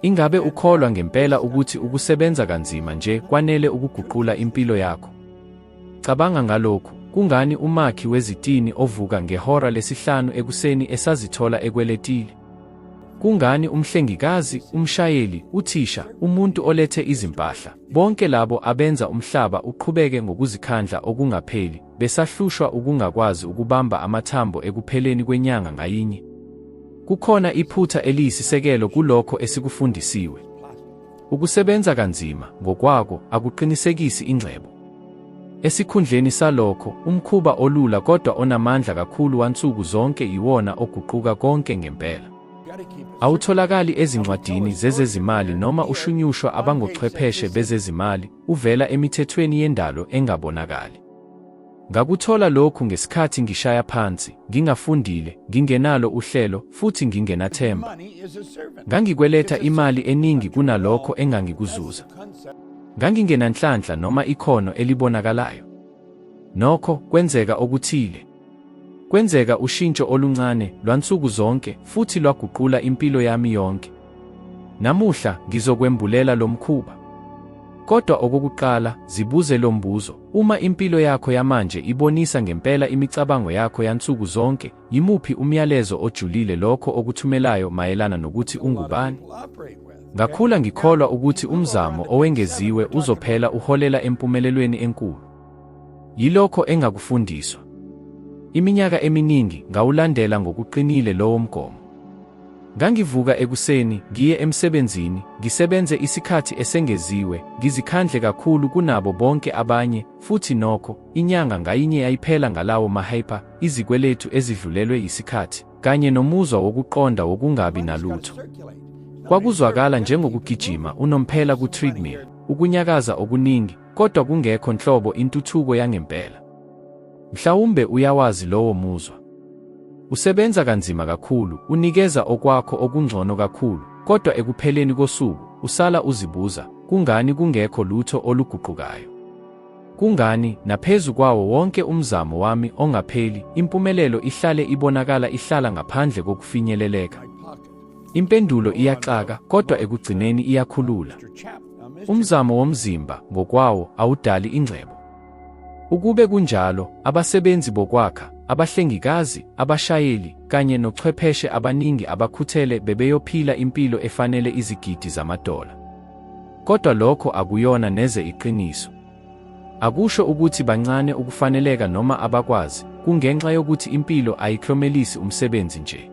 Ingabe ukholwa ngempela ukuthi ukusebenza kanzima nje kwanele ukuguqula impilo yakho? Cabanga ngalokhu, kungani umakhi wezitini ovuka ngehora lesihlanu ekuseni esazithola ekweletile? Kungani umhlengikazi, umshayeli, uthisha, umuntu olethe izimpahla, bonke labo abenza umhlaba uqhubeke ngokuzikhandla okungapheli, besahlushwa ukungakwazi ukubamba amathambo ekupheleni kwenyanga ngayinye? Kukhona iphutha eliyisisekelo kulokho esikufundisiwe. Ukusebenza kanzima ngokwako akuqinisekisi ingcebo. Esikhundleni salokho, umkhuba olula kodwa onamandla kakhulu wansuku zonke iwona oguquka konke ngempela. Awutholakali ezincwadini zezezimali noma ushunyushwa abangochwepheshe bezezimali, uvela emithethweni yendalo engabonakali. Ngakuthola lokhu ngesikhathi ngishaya phansi, ngingafundile, ngingenalo uhlelo, futhi ngingenathemba. Ngangikweleta imali eningi kunalokho engangikuzuza. Ngangingenanhlanhla noma ikhono elibonakalayo. Nokho, kwenzeka okuthile. Kwenzeka ushintsho oluncane, lwansuku zonke, futhi lwaguqula impilo yami yonke. Namuhla, ngizokwembulela lo mkhuba. Kodwa okokuqala, zibuze lo mbuzo: uma impilo yakho yamanje ibonisa ngempela imicabango yakho yansuku zonke, yimuphi umyalezo ojulile lokho okuthumelayo mayelana nokuthi ungubani? Ngakhula ngikholwa ukuthi umzamo owengeziwe uzophela uholela empumelelweni enkulu. Yilokho engakufundiswa. Iminyaka eminingi ngawulandela ngokuqinile lowo mgomo. Ngangivuka ekuseni, ngiye emsebenzini, ngisebenze isikhathi esengeziwe, ngizikhandle kakhulu kunabo bonke abanye, futhi nokho, inyanga ngayinye yayiphela ngalawo mahepa, izikweletu ezidlulelwe yisikhathi, kanye nomuzwa wokuqonda wokungabi nalutho. Kwakuzwakala njengokugijima unomphela ku-treadmill, ukunyakaza okuningi, kodwa kungekho nhlobo intuthuko yangempela. Mhlawumbe uyawazi lowo muzwa. Usebenza kanzima kakhulu, unikeza okwakho okungcono kakhulu, kodwa ekupheleni kosuku, usala uzibuza, kungani kungekho lutho oluguqukayo? Kungani, naphezu kwawo wonke umzamo wami ongapheli, impumelelo ihlale ibonakala ihlala ngaphandle kokufinyeleleka? Impendulo iyaxaka, kodwa ekugcineni iyakhulula. Umzamo womzimba, ngokwawo, awudali ingcebo. Ukube kunjalo, abasebenzi bokwakha, abahlengikazi, abashayeli, kanye nochwepheshe abaningi abakhuthele bebeyophila impilo efanele izigidi zamadola. Kodwa lokho akuyona neze iqiniso. Akusho ukuthi bancane ukufaneleka noma abakwazi, kungenxa yokuthi impilo ayiklomelisi umsebenzi nje.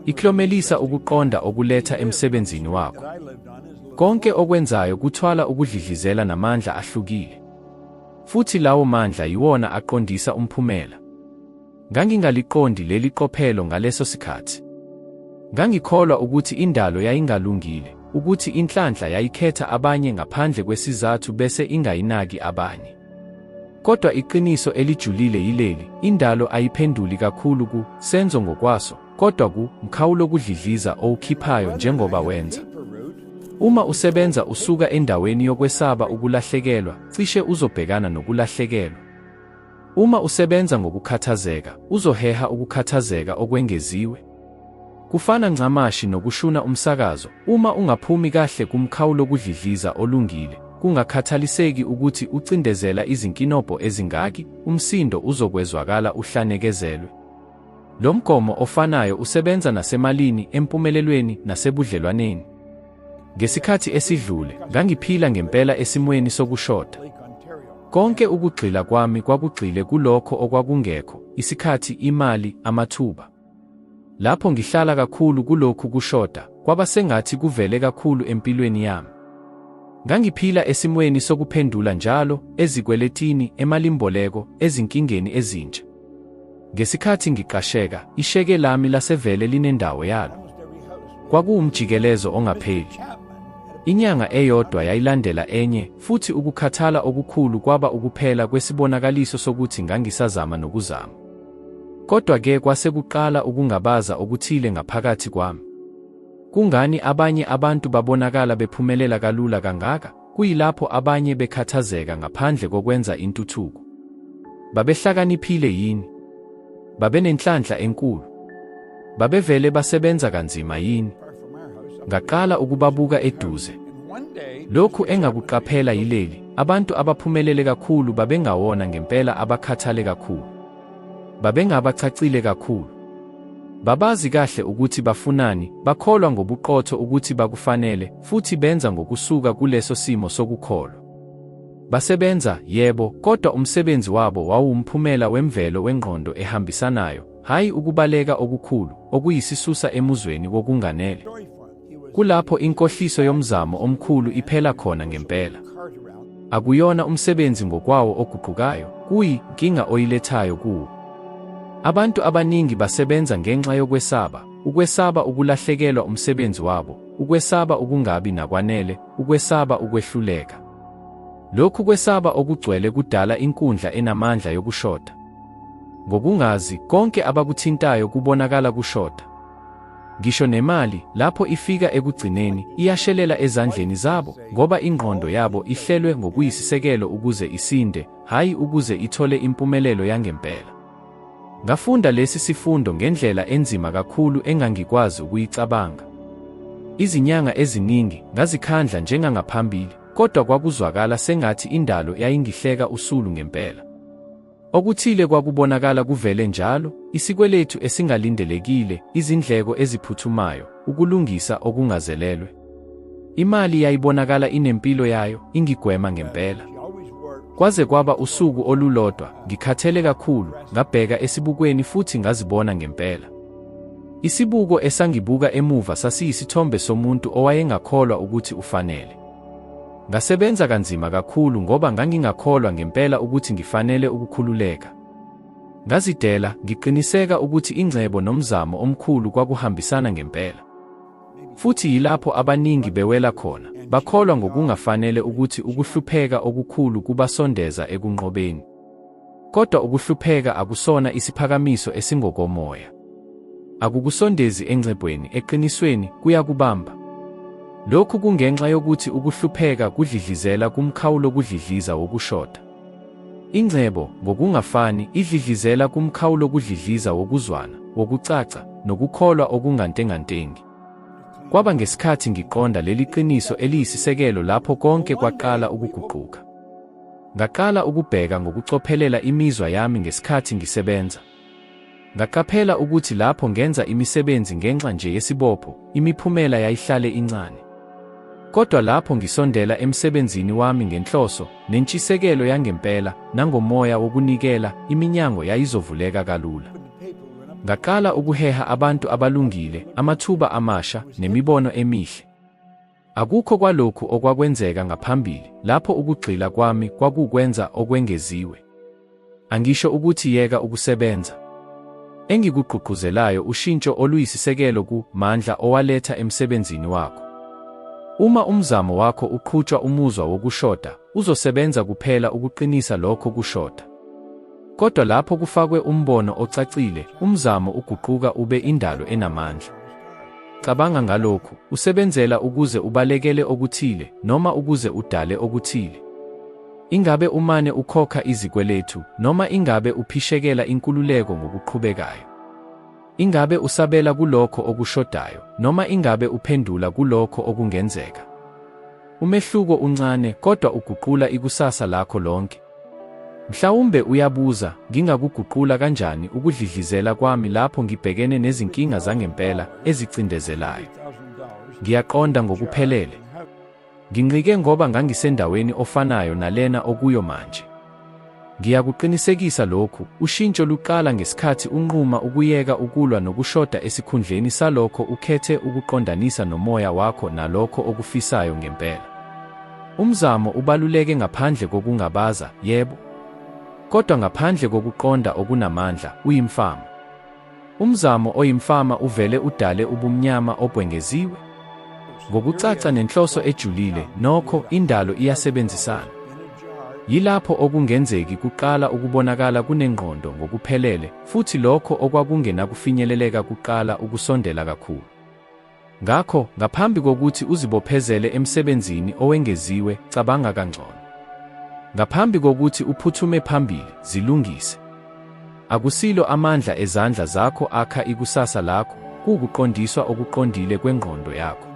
Iklomelisa ukuqonda okuletha emsebenzini wakho. Konke okwenzayo kuthwala ukudlidlizela namandla ahlukile. Futhi lawo mandla yiwona aqondisa umphumela. Ngangingaliqondi leli qophelo ngaleso sikhathi. Ngangikholwa ukuthi indalo yayingalungile, ukuthi inhlanhla yayikhetha abanye ngaphandle kwesizathu bese ingayinaki abanye. Kodwa iqiniso elijulile yileli: indalo ayiphenduli kakhulu ku senzo ngokwaso, kodwa ku mkhawulo kudlidliza owukhiphayo njengoba wenza. Uma usebenza usuka endaweni yokwesaba ukulahlekelwa, cishe uzobhekana nokulahlekelwa. Uma usebenza ngokukhathazeka, uzoheha ukukhathazeka okwengeziwe. Kufana ncamashi nokushuna umsakazo, uma ungaphumi kahle kumkhawulo kudlidliza olungile, kungakhathaliseki ukuthi ucindezela izinkinobho ezingaki, umsindo uzokwezwakala uhlanekezelwe. Lo mgomo ofanayo usebenza nasemalini, empumelelweni, nasebudlelwaneni. Ngesikhathi esidlule, ngangiphila ngempela esimweni sokushoda. Konke ukugxila kwami kwakugxile kulokho okwakungekho: isikhathi, imali, amathuba. Lapho ngihlala kakhulu kulokhu kushoda, kwaba sengathi kuvele kakhulu empilweni yami. Ngangiphila esimweni sokuphendula njalo, ezikweletini, emalimboleko, ezinkingeni ezintsha. Ngesikhathi ngiqasheka, isheke lami lasevele linendawo yalo. Kwakuwumjikelezo ongapheli. Inyanga eyodwa yayilandela enye, futhi ukukhathala okukhulu kwaba ukuphela kwesibonakaliso sokuthi ngangisazama nokuzama. Kodwa-ke kwase kuqala ukungabaza okuthile ngaphakathi kwami. Kungani abanye abantu babonakala bephumelela kalula kangaka, kuyilapho abanye bekhathazeka ngaphandle kokwenza intuthuko? Babehlakaniphile yini? Babenenhlanhla enkulu? Babevele basebenza kanzima yini? ngaqala ukubabuka eduze. Lokhu engakuqaphela yileli: abantu abaphumelele kakhulu babengawona ngempela abakhathale kakhulu. Babengabacacile kakhulu. Babazi kahle ukuthi bafunani, bakholwa ngobuqotho ukuthi bakufanele, futhi benza ngokusuka kuleso simo sokukholwa. Basebenza, yebo, kodwa umsebenzi wabo wawumphumela wemvelo wengqondo ehambisanayo, hayi ukubaleka okukhulu, okuyisisusa emuzweni wokunganele. Kulapho inkohliso yomzamo omkhulu iphela khona ngempela. Akuyona umsebenzi ngokwawo oguqukayo, kuyinkinga oyilethayo kuwo. Abantu abaningi basebenza ngenxa yokwesaba, ukwesaba ukulahlekelwa umsebenzi wabo, ukwesaba ukungabi nakwanele, ukwesaba ukwehluleka. Lokhu kwesaba okugcwele kudala inkundla enamandla yokushoda. Ngokungazi, konke abakuthintayo kubonakala kushoda. Ngisho nemali, lapho ifika ekugcineni, iyashelela ezandleni zabo, ngoba ingqondo yabo ihlelwe ngokuyisisekelo ukuze isinde, hayi ukuze ithole impumelelo yangempela. Ngafunda lesi sifundo ngendlela enzima kakhulu engangikwazi ukuyicabanga. Izinyanga eziningi ngazikhandla njengangaphambili, kodwa kwakuzwakala sengathi indalo yayingihleka usulu ngempela. Okuthile kwakubonakala kuvele njalo: isikweletu esingalindelekile, izindleko eziphuthumayo, ukulungisa okungazelelwe. Imali yayibonakala inempilo yayo, ingigwema ngempela. Kwaze kwaba usuku olulodwa, ngikhathele kakhulu, ngabheka esibukweni futhi ngazibona ngempela. Isibuko esangibuka emuva sasiyisithombe somuntu owayengakholwa ukuthi ufanele. Ngasebenza kanzima kakhulu ngoba ngangingakholwa ngempela ukuthi ngifanele ukukhululeka. Ngazidela, ngiqiniseka ukuthi ingcebo nomzamo omkhulu kwakuhambisana ngempela. Futhi yilapho abaningi bewela khona, bakholwa ngokungafanele ukuthi ukuhlupheka okukhulu kubasondeza ekunqobeni. Kodwa ukuhlupheka akusona isiphakamiso esingokomoya. Akukusondezi engcebweni, eqinisweni, kuyakubamba. Lokhu kungenxa yokuthi ukuhlupheka kudlidlizela kumkhawulo kudlidliza wokushoda. Ingcebo, ngokungafani, idlidlizela kumkhawulo kudlidliza wokuzwana, wokucaca, nokukholwa okungantengantengi. Kwaba ngesikhathi ngiqonda leli qiniso eliyisisekelo lapho konke kwaqala ukuguquka. Ngaqala ukubheka ngokucophelela imizwa yami ngesikhathi ngisebenza. Ngaqaphela ukuthi lapho ngenza imisebenzi ngenxa nje yesibopho, imiphumela yayihlale incane. Kodwa lapho ngisondela emsebenzini wami ngenhloso, nentshisekelo yangempela, nangomoya wokunikela, iminyango yayizovuleka kalula. Ngaqala ukuheha abantu abalungile, amathuba amasha, nemibono emihle. Akukho kwalokhu okwakwenzeka ngaphambili, lapho ukugxila kwami kwakukwenza okwengeziwe. Angisho ukuthi yeka ukusebenza. Engikugqugquzelayo ushintsho oluyisisekelo ku-mandla owaletha emsebenzini wakho. Uma umzamo wakho uqhutshwa umuzwa wokushoda, uzosebenza kuphela ukuqinisa lokho kushoda. Kodwa lapho kufakwe umbono ocacile, umzamo uguquka ube indalo enamandla. Cabanga ngalokhu: usebenzela ukuze ubalekele okuthile, noma ukuze udale okuthile. Ingabe umane ukhokha izikweletu, noma ingabe uphishekela inkululeko ngokuqhubekayo. Ingabe usabela kulokho okushodayo, noma ingabe uphendula kulokho okungenzeka. Umehluko uncane, kodwa uguqula ikusasa lakho lonke. Mhlawumbe uyabuza, ngingakuguqula kanjani ukudlidlizela kwami lapho ngibhekene nezinkinga zangempela ezicindezelayo? Ngiyaqonda ngokuphelele. Nginqike ngoba ngangisendaweni ofanayo nalena okuyo manje. Ngiyakuqinisekisa lokhu: ushintsho luqala ngesikhathi unquma ukuyeka ukulwa nokushoda esikhundleni salokho ukhethe ukuqondanisa nomoya wakho nalokho okufisayo ngempela. Umzamo ubaluleke ngaphandle kokungabaza, yebo. Kodwa ngaphandle kokuqonda okunamandla, uyimfama. Umzamo oyimfama uvele udale ubumnyama obwengeziwe. Ngokucaca nenhloso ejulile, nokho indalo iyasebenzisana. Yilapho okungenzeki kuqala ukubonakala kunengqondo ngokuphelele, futhi lokho okwakungenakufinyeleleka kuqala ukusondela kakhulu. Ngakho, ngaphambi kokuthi uzibophezele emsebenzini owengeziwe, cabanga kangcono. Ngaphambi kokuthi uphuthume phambili, zilungise. Akusilo amandla ezandla zakho akha ikusasa lakho, kukuqondiswa okuqondile kwengqondo yakho.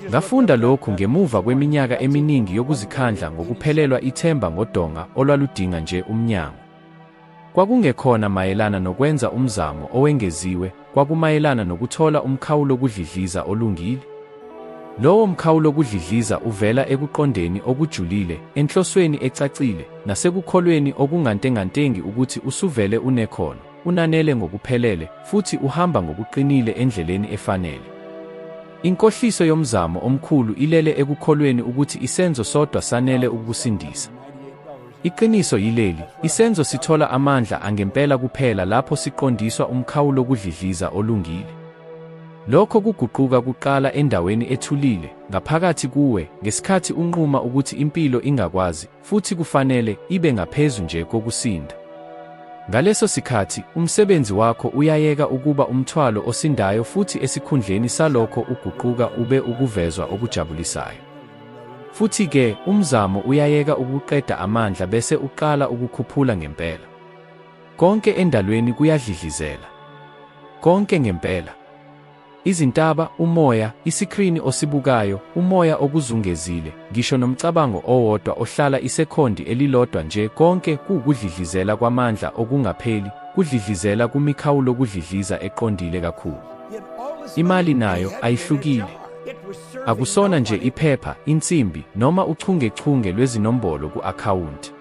Ngafunda lokhu ngemuva kweminyaka eminingi yokuzikhandla ngokuphelelwa ithemba ngodonga olwaludinga nje umnyango. Kwakungekhona mayelana nokwenza umzamo owengeziwe, kwakumayelana nokuthola umkhawulo wokudlidliza olungile. Lowo mkhawulo wokudlidliza uvela ekuqondeni okujulile, enhlosweni ecacile, nasekukholweni okungantengantengi ukuthi usuvele unekhono, unanele ngokuphelele, futhi uhamba ngokuqinile endleleni efanele. Inkohliso yomzamo omkhulu ilele ekukholweni ukuthi isenzo sodwa sanele ukusindisa. Iqiniso yileli, isenzo sithola amandla angempela kuphela lapho siqondiswa umkhawulo wokudlidliza olungile. Lokho kuguquka kuqala endaweni ethulile, ngaphakathi kuwe, ngesikhathi unquma ukuthi impilo ingakwazi, futhi kufanele, ibe ngaphezu nje kokusinda. Ngaleso sikhathi, umsebenzi wakho uyayeka ukuba umthwalo osindayo futhi esikhundleni salokho uguquka ube ukuvezwa okujabulisayo. Futhi-ke, umzamo uyayeka ukuqeda amandla bese uqala ukukhuphula ngempela. Konke endalweni kuyadlidlizela. Konke ngempela. Izintaba, umoya, isikrini osibukayo, umoya okuzungezile, ngisho nomcabango owodwa ohlala isekhondi elilodwa nje, konke kuwukudlidlizela kwamandla okungapheli, kudlidlizela kumikhawulo kudlidliza eqondile kakhulu. Imali nayo ayihlukile. Akusona nje iphepha, insimbi, noma uchungechunge lwezinombolo ku-akhawunti.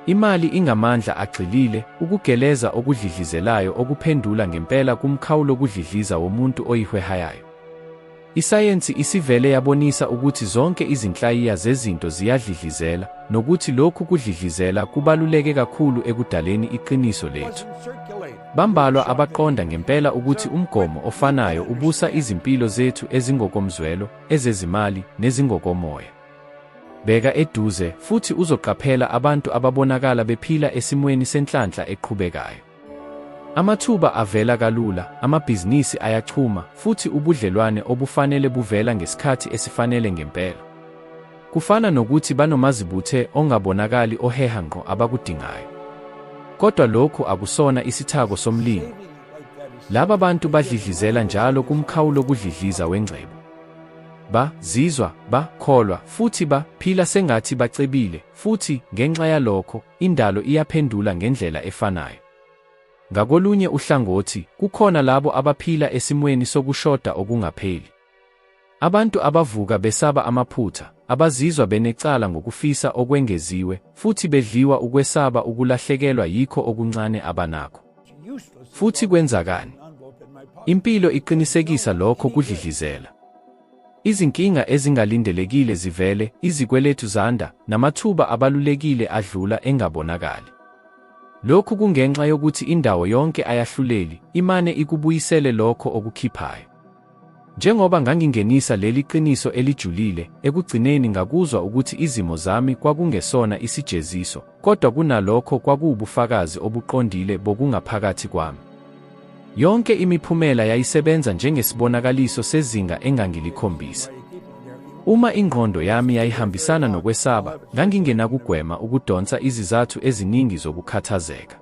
Imali ingamandla agxilile, ukugeleza okudlidlizelayo okuphendula ngempela kumkhawulo wokudlidliza womuntu oyihwehayayo. Isayensi isivele yabonisa ukuthi zonke izinhlayiya zezinto ziyadlidlizela, nokuthi lokhu kudlidlizela kubaluleke kakhulu ekudaleni iqiniso lethu. Bambalwa abaqonda ngempela ukuthi umgomo ofanayo ubusa izimpilo zethu ezingokomzwelo, ezezimali, nezingokomoya. Bheka eduze futhi uzoqaphela abantu ababonakala bephila esimweni senhlanhla eqhubekayo. Amathuba avela kalula, amabhizinisi ayachuma, futhi ubudlelwane obufanele buvela ngesikhathi esifanele ngempela. Kufana nokuthi banomazibuthe ongabonakali oheha ngqo abakudingayo. Kodwa lokhu akusona isithako somlimi. Laba bantu badlidlizela njalo kumkhawulo wokudlidliza wengcebo. Bazizwa, bakholwa, futhi baphila sengathi bacebile, futhi, ngenxa yalokho, indalo iyaphendula ngendlela efanayo. Ngakolunye uhlangothi, kukhona labo abaphila esimweni sokushoda okungapheli. Abantu abavuka besaba amaphutha, abazizwa benecala ngokufisa okwengeziwe, futhi bedliwa ukwesaba ukulahlekelwa yikho okuncane abanakho. Futhi kwenzakani? Impilo iqinisekisa lokho kudlidlizela. Izinkinga ezingalindelekile zivele, izikweletu zanda, namathuba abalulekile adlula engabonakali. Lokhu kungenxa yokuthi indawo yonke ayahluleli, imane ikubuyisele lokho okukhiphayo. Njengoba ngangingenisa leli qiniso elijulile, ekugcineni ngakuzwa ukuthi izimo zami kwakungesona isijeziso, kodwa kunalokho kwakuwubufakazi obuqondile bokungaphakathi kwami. Yonke imiphumela yayisebenza njengesibonakaliso sezinga engangilikhombisa. Uma ingqondo yami yayihambisana nokwesaba, ngangingenakugwema ukudonsa izizathu eziningi zokukhathazeka.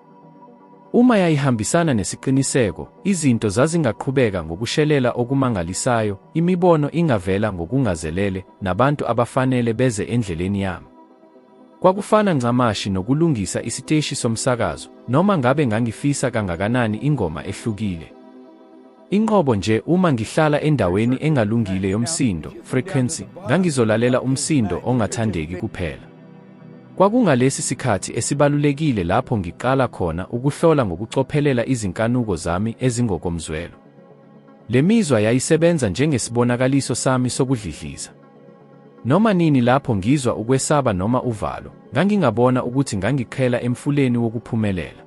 Uma yayihambisana nesiqiniseko, izinto zazingaqhubeka ngokushelela okumangalisayo, imibono ingavela ngokungazelele, nabantu abafanele beze endleleni yami. Kwakufana ncamashi nokulungisa isiteshi somsakazo, noma ngabe ngangifisa kangakanani ingoma ehlukile. Inqobo nje uma ngihlala endaweni engalungile yomsindo, frequency, ngangizolalela umsindo ongathandeki kuphela. Kwakungalesi sikhathi esibalulekile lapho ngiqala khona ukuhlola ngokucophelela izinkanuko zami ezingokomzwelo. Le mizwa yayisebenza njengesibonakaliso sami sokudlidliza. Noma nini lapho ngizwa ukwesaba noma uvalo, ngangingabona ukuthi ngangiqhela emfuleni wokuphumelela.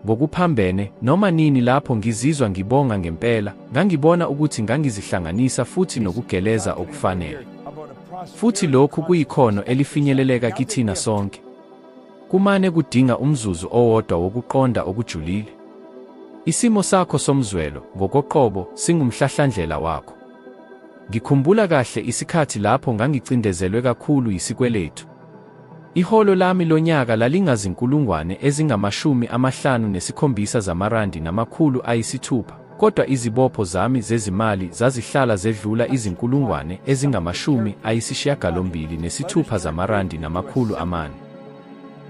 Ngokuphambene, noma nini lapho ngizizwa ngibonga ngempela, ngangibona ukuthi ngangizihlanganisa futhi nokugeleza okufanele. Futhi lokhu kuyikhono elifinyeleleka kithina sonke. Kumane kudinga umzuzu owodwa wokuqonda okujulile. Isimo sakho somzwelo, ngokoqobo, singumhlahlandlela wakho. Ngikhumbula kahle isikhathi lapho ngangicindezelwe kakhulu yisikweletu. Iholo lami lonyaka lalingazinkulungwane ezingamashumi amahlanu nesikhombisa zamarandi namakhulu ayisithupha, kodwa izibopho zami zezimali zazihlala zedlula izinkulungwane ezingama-86 zamarandi namakhulu amane.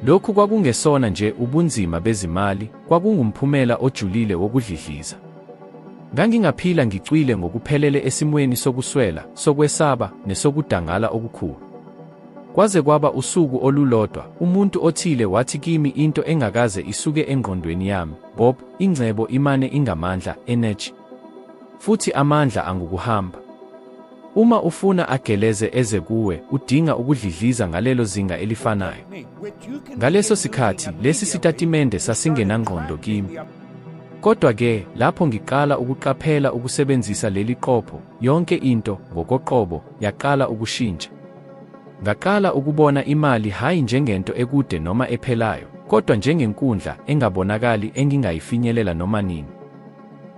Lokhu kwakungesona nje ubunzima bezimali, kwakungumphumela ojulile wokudlidliza. Ngangingaphila ngicwile ngokuphelele esimweni sokuswela, sokwesaba, nesokudangala okukhulu. Kwaze kwaba usuku olulodwa, umuntu othile wathi kimi into engakaze isuke engqondweni yami, Bob, ingcebo imane ingamandla, energy. Futhi amandla angukuhamba. Uma ufuna ageleze eze kuwe, udinga ukudlidliza ngalelo zinga elifanayo. Ngaleso sikhathi, lesi sitatimende sasingenangqondo kimi. Kodwa-ke, lapho ngiqala ukuqaphela ukusebenzisa leli qopho, yonke into, ngokoqobo, yaqala ukushintsha. Ngaqala ukubona imali hayi njengento ekude noma ephelayo, kodwa njengenkundla engabonakali engingayifinyelela noma nini.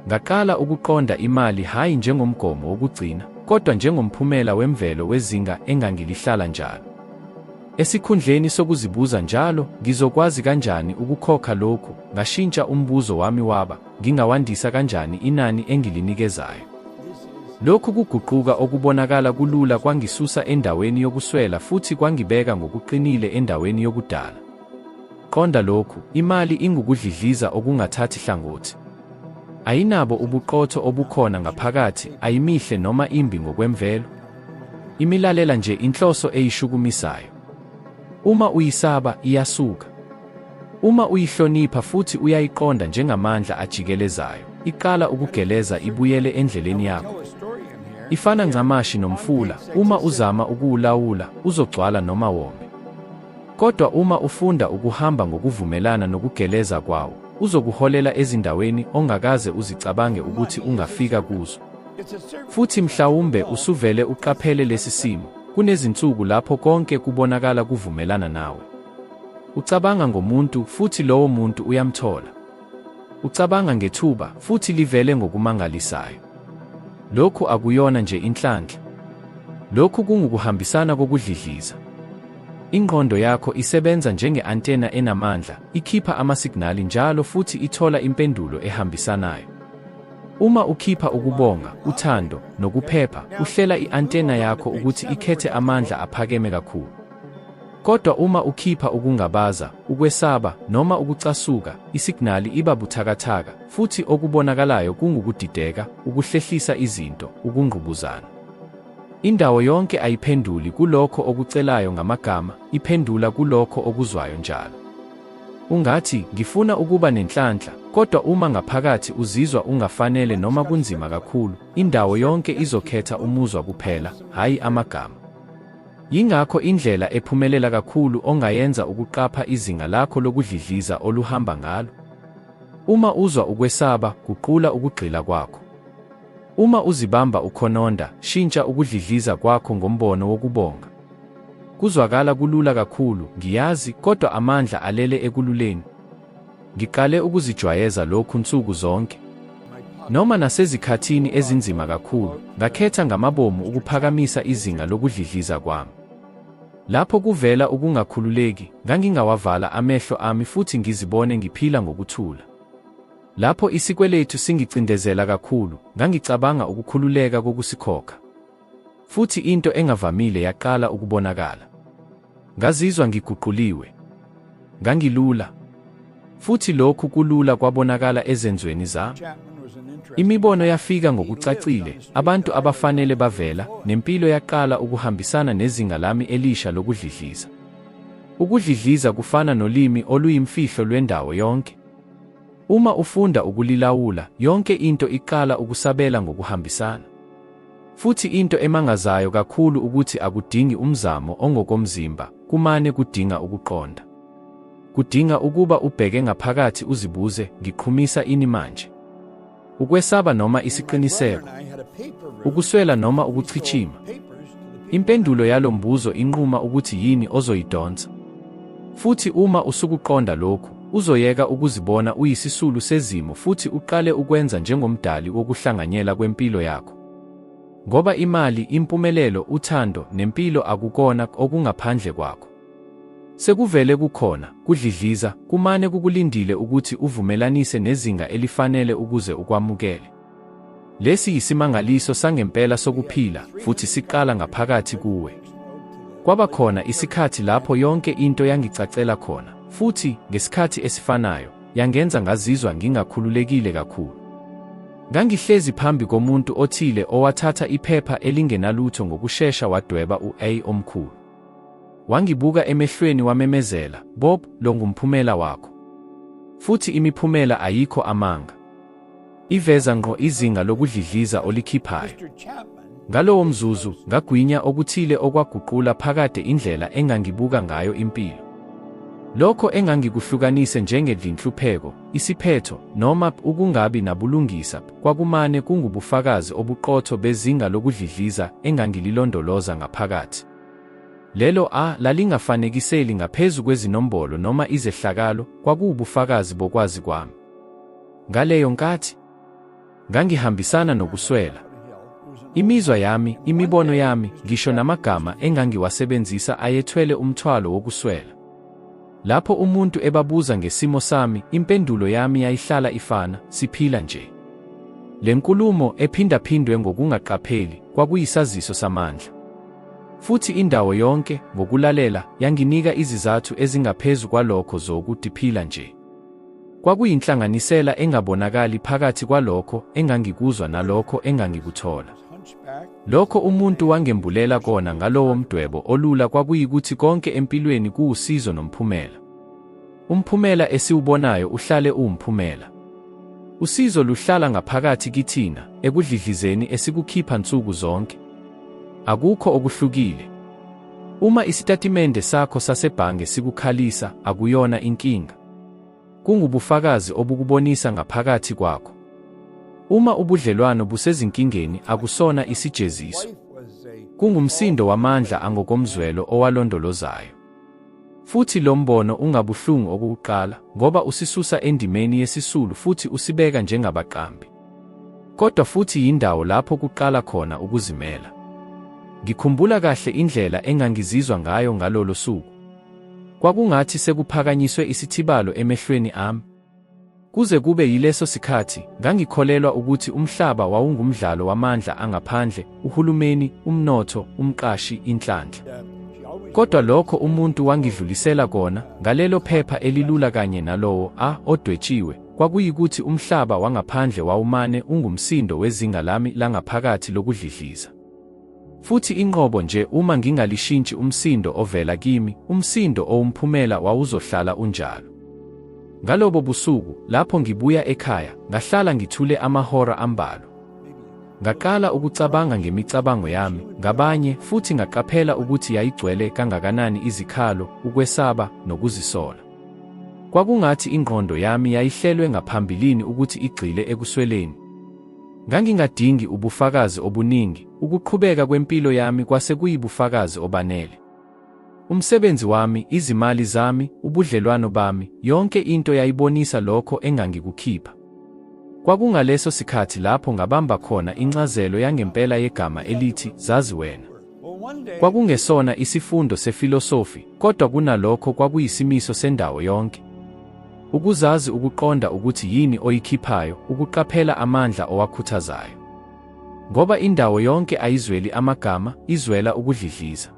Ngaqala ukuqonda imali hayi njengomgomo wokugcina, kodwa njengomphumela wemvelo wezinga engangilihlala njalo. Esikhundleni sokuzibuza njalo, ngizokwazi kanjani ukukhokha lokhu, ngashintsha umbuzo wami waba, ngingawandisa kanjani inani engilinikezayo. Lokhu kuguquka okubonakala kulula kwangisusa endaweni yokuswela futhi kwangibeka ngokuqinile endaweni yokudala. Qonda lokhu, imali ingukudlidliza okungathathi hlangothi. Ayinabo ubuqotho obukhona ngaphakathi, ayimihle noma imbi ngokwemvelo. Imilalela nje inhloso eyishukumisayo. Uma uyisaba, iyasuka. Uma uyihlonipha futhi uyayiqonda njengamandla ajikelezayo, iqala ukugeleza ibuyele endleleni yakho. Ifana ncamashi nomfula, uma uzama ukuwulawula, uzogcwala noma wome. Kodwa uma ufunda ukuhamba ngokuvumelana nokugeleza kwawo, uzokuholela ezindaweni ongakaze uzicabange ukuthi ungafika kuzo. Futhi mhlawumbe usuvele uqaphele lesi simo, kunezinsuku lapho konke kubonakala kuvumelana nawe. Ucabanga ngomuntu futhi lowo muntu uyamthola. Ucabanga ngethuba futhi livele ngokumangalisayo. Lokhu akuyona nje inhlanhla. Lokhu kungukuhambisana kokudlidliza. Ingqondo yakho isebenza njenge-antena enamandla, ikhipha amasignali njalo futhi ithola impendulo ehambisanayo. Uma ukhipha ukubonga, uthando, nokuphepha, uhlela i-antena yakho ukuthi ikhethe amandla aphakeme kakhulu. Kodwa uma ukhipha ukungabaza, ukwesaba, noma ukucasuka, isignali iba buthakathaka, futhi okubonakalayo kungukudideka, ukuhlehlisa izinto, ukungqubuzana. Indawo yonke ayiphenduli kulokho okucelayo ngamagama, iphendula kulokho okuzwayo njalo. Ungathi, ngifuna ukuba nenhlanhla, kodwa uma ngaphakathi uzizwa ungafanele noma kunzima kakhulu, indawo yonke izokhetha umuzwa kuphela, hayi amagama. Yingakho indlela ephumelela kakhulu ongayenza ukuqapha izinga lakho lokudlidliza oluhamba ngalo. Uma uzwa ukwesaba, guqula ukugxila kwakho. Uma uzibamba ukhononda, shintsha ukudlidliza kwakho ngombono wokubonga. Kuzwakala kulula kakhulu, ngiyazi, kodwa amandla alele ekululeni. Ngiqale ukuzijwayeza lokhu nsuku zonke. Noma nasezikhathini ezinzima kakhulu, ngakhetha ngamabomu ukuphakamisa izinga lokudlidliza kwami. Lapho kuvela ukungakhululeki, ngangingawavala amehlo ami futhi ngizibone ngiphila ngokuthula. Lapho isikweletu singicindezela kakhulu, ngangicabanga ukukhululeka kokusikhokha. Futhi into engavamile yaqala ukubonakala. Ngazizwa ngiguquliwe. Ngangilula. Futhi lokhu kulula kwabonakala ezenzweni zami. Imibono yafika ngokucacile, abantu abafanele bavela, nempilo yaqala ukuhambisana nezinga lami elisha lokudlidliza. Ukudlidliza kufana nolimi oluyimfihlo lwendawo yonke. Uma ufunda ukulilawula, yonke into iqala ukusabela ngokuhambisana. Futhi into emangazayo kakhulu ukuthi akudingi umzamo ongokomzimba, kumane kudinga ukuqonda. Kudinga ukuba ubheke ngaphakathi uzibuze, ngiqhumisa ini manje? Ukwesaba noma isiqiniseko? Ukuswela noma ukuchichima? Impendulo yalo mbuzo inquma ukuthi yini ozoyidonsa. Futhi uma usukuqonda lokhu, uzoyeka ukuzibona uyisisulu sezimo futhi uqale ukwenza njengomdali wokuhlanganyela kwempilo yakho. Ngoba imali, impumelelo, uthando, nempilo akukona okungaphandle kwakho. Sekuvele kukhona, kudlidliza, kumane kukulindile ukuthi uvumelanise nezinga elifanele ukuze ukwamukele. Lesi yisimangaliso sangempela sokuphila futhi siqala ngaphakathi kuwe. Kwaba khona isikhathi lapho yonke into yangicacela khona, futhi ngesikhathi esifanayo yangenza ngazizwa ngingakhululekile kakhulu. Ngangihlezi phambi komuntu othile owathatha iphepha elingenalutho ngokushesha wadweba u-A omkhulu. Wangibuka emehlweni wamemezela, "Bob, lo ngumphumela wakho. Futhi imiphumela ayikho amanga. Iveza ngqo izinga lokudlidliza olikhiphayo." Ngalowo mzuzu ngagwinya okuthile okwaguqula phakade indlela engangibuka ngayo impilo. Lokho engangikuhlukanise njengedlinhlupheko, isiphetho, noma ukungabi nabulungisa, kwakumane kungubufakazi obuqotho bezinga lokudlidliza engangililondoloza ngaphakathi. Lelo lalingafanekiseli ngaphezu kwezinombolo noma izehlakalo, kwakuwubufakazi bokwazi kwami. Ngaleyo nkathi ngangihambisana nokuswela. Imizwa yami, imibono yami, ngisho namagama engangiwasebenzisa ayethwele umthwalo wokuswela. Lapho umuntu ebabuza ngesimo sami, impendulo yami yayihlala ifana, "Siphila nje." Le nkulumo ephindaphindwe ngokungaqapheli kwakuyisaziso samandla. Futhi indawo yonke, ngokulalela, yanginika izizathu ezingaphezu kwalokho zokuthi phila nje. Kwakuyinhlanganisela engabonakali phakathi kwalokho engangikuzwa nalokho engangikuthola. Lokho umuntu wangembulela kona ngalowo mdwebo olula kwakuyikuthi konke empilweni kuwusizo nomphumela. Umphumela esiwubonayo uhlale uwumphumela. Usizo luhlala ngaphakathi kithina, ekudlidlizeni esikukhipha nsuku zonke. Akukho okuhlukile. Uma isitatimende sakho sasebhange sikukhalisa, akuyona inkinga. Kungubufakazi obukubonisa ngaphakathi kwakho. Uma ubudlelwano busezinkingeni, akusona isijeziso. Kungumsindo wamandla angokomzwelo owalondolozayo. Futhi lo mbono ungabuhlungu okokuqala, ngoba usisusa endimeni yesisulu futhi usibeka njengabaqambi. Kodwa futhi yindawo lapho kuqala khona ukuzimela. Ngikhumbula kahle indlela engangizizwa ngayo ngalolo suku. Kwakungathi sekuphakanyiswe isithibalo emehlweni ami. Kuze kube yileso sikhathi, ngangikholelwa ukuthi umhlaba wawungumdlalo wamandla angaphandle, uhulumeni, umnotho, umqashi, inhlanhla. Kodwa lokho umuntu wangidlulisela kona, ngalelo phepha elilula kanye nalowo odwetshiwe, kwakuyikuthi umhlaba wangaphandle wawumane ungumsindo wezinga lami langaphakathi lokudlidliza. Futhi inqobo nje uma ngingalishintshi umsindo ovela kimi, umsindo owumphumela wawuzohlala unjalo. Ngalobo busuku, lapho ngibuya ekhaya, ngahlala ngithule amahora ambalwa. Ngaqala ukucabanga ngemicabango yami, ngabanye, futhi ngaqaphela ukuthi yayigcwele kangakanani izikhalo, ukwesaba, nokuzisola. Kwakungathi ingqondo yami yayihlelwe ngaphambilini ukuthi igxile ekusweleni. Ngangingadingi ubufakazi obuningi, ukuqhubeka kwempilo yami kwase kuyibufakazi obanele. Umsebenzi wami, izimali zami, ubudlelwano bami, yonke into yayibonisa lokho engangikukhipha. Kwakungaleso sikhathi lapho ngabamba khona incazelo yangempela yegama elithi, "Zazi wena." Kwakungesona isifundo sefilosofi, kodwa kunalokho kwakuyisimiso sendawo yonke. Ukuzazi ukuqonda ukuthi yini oyikhiphayo, ukuqaphela amandla owakhuthazayo. Ngoba indawo yonke ayizweli amagama, izwela ukudlidliza.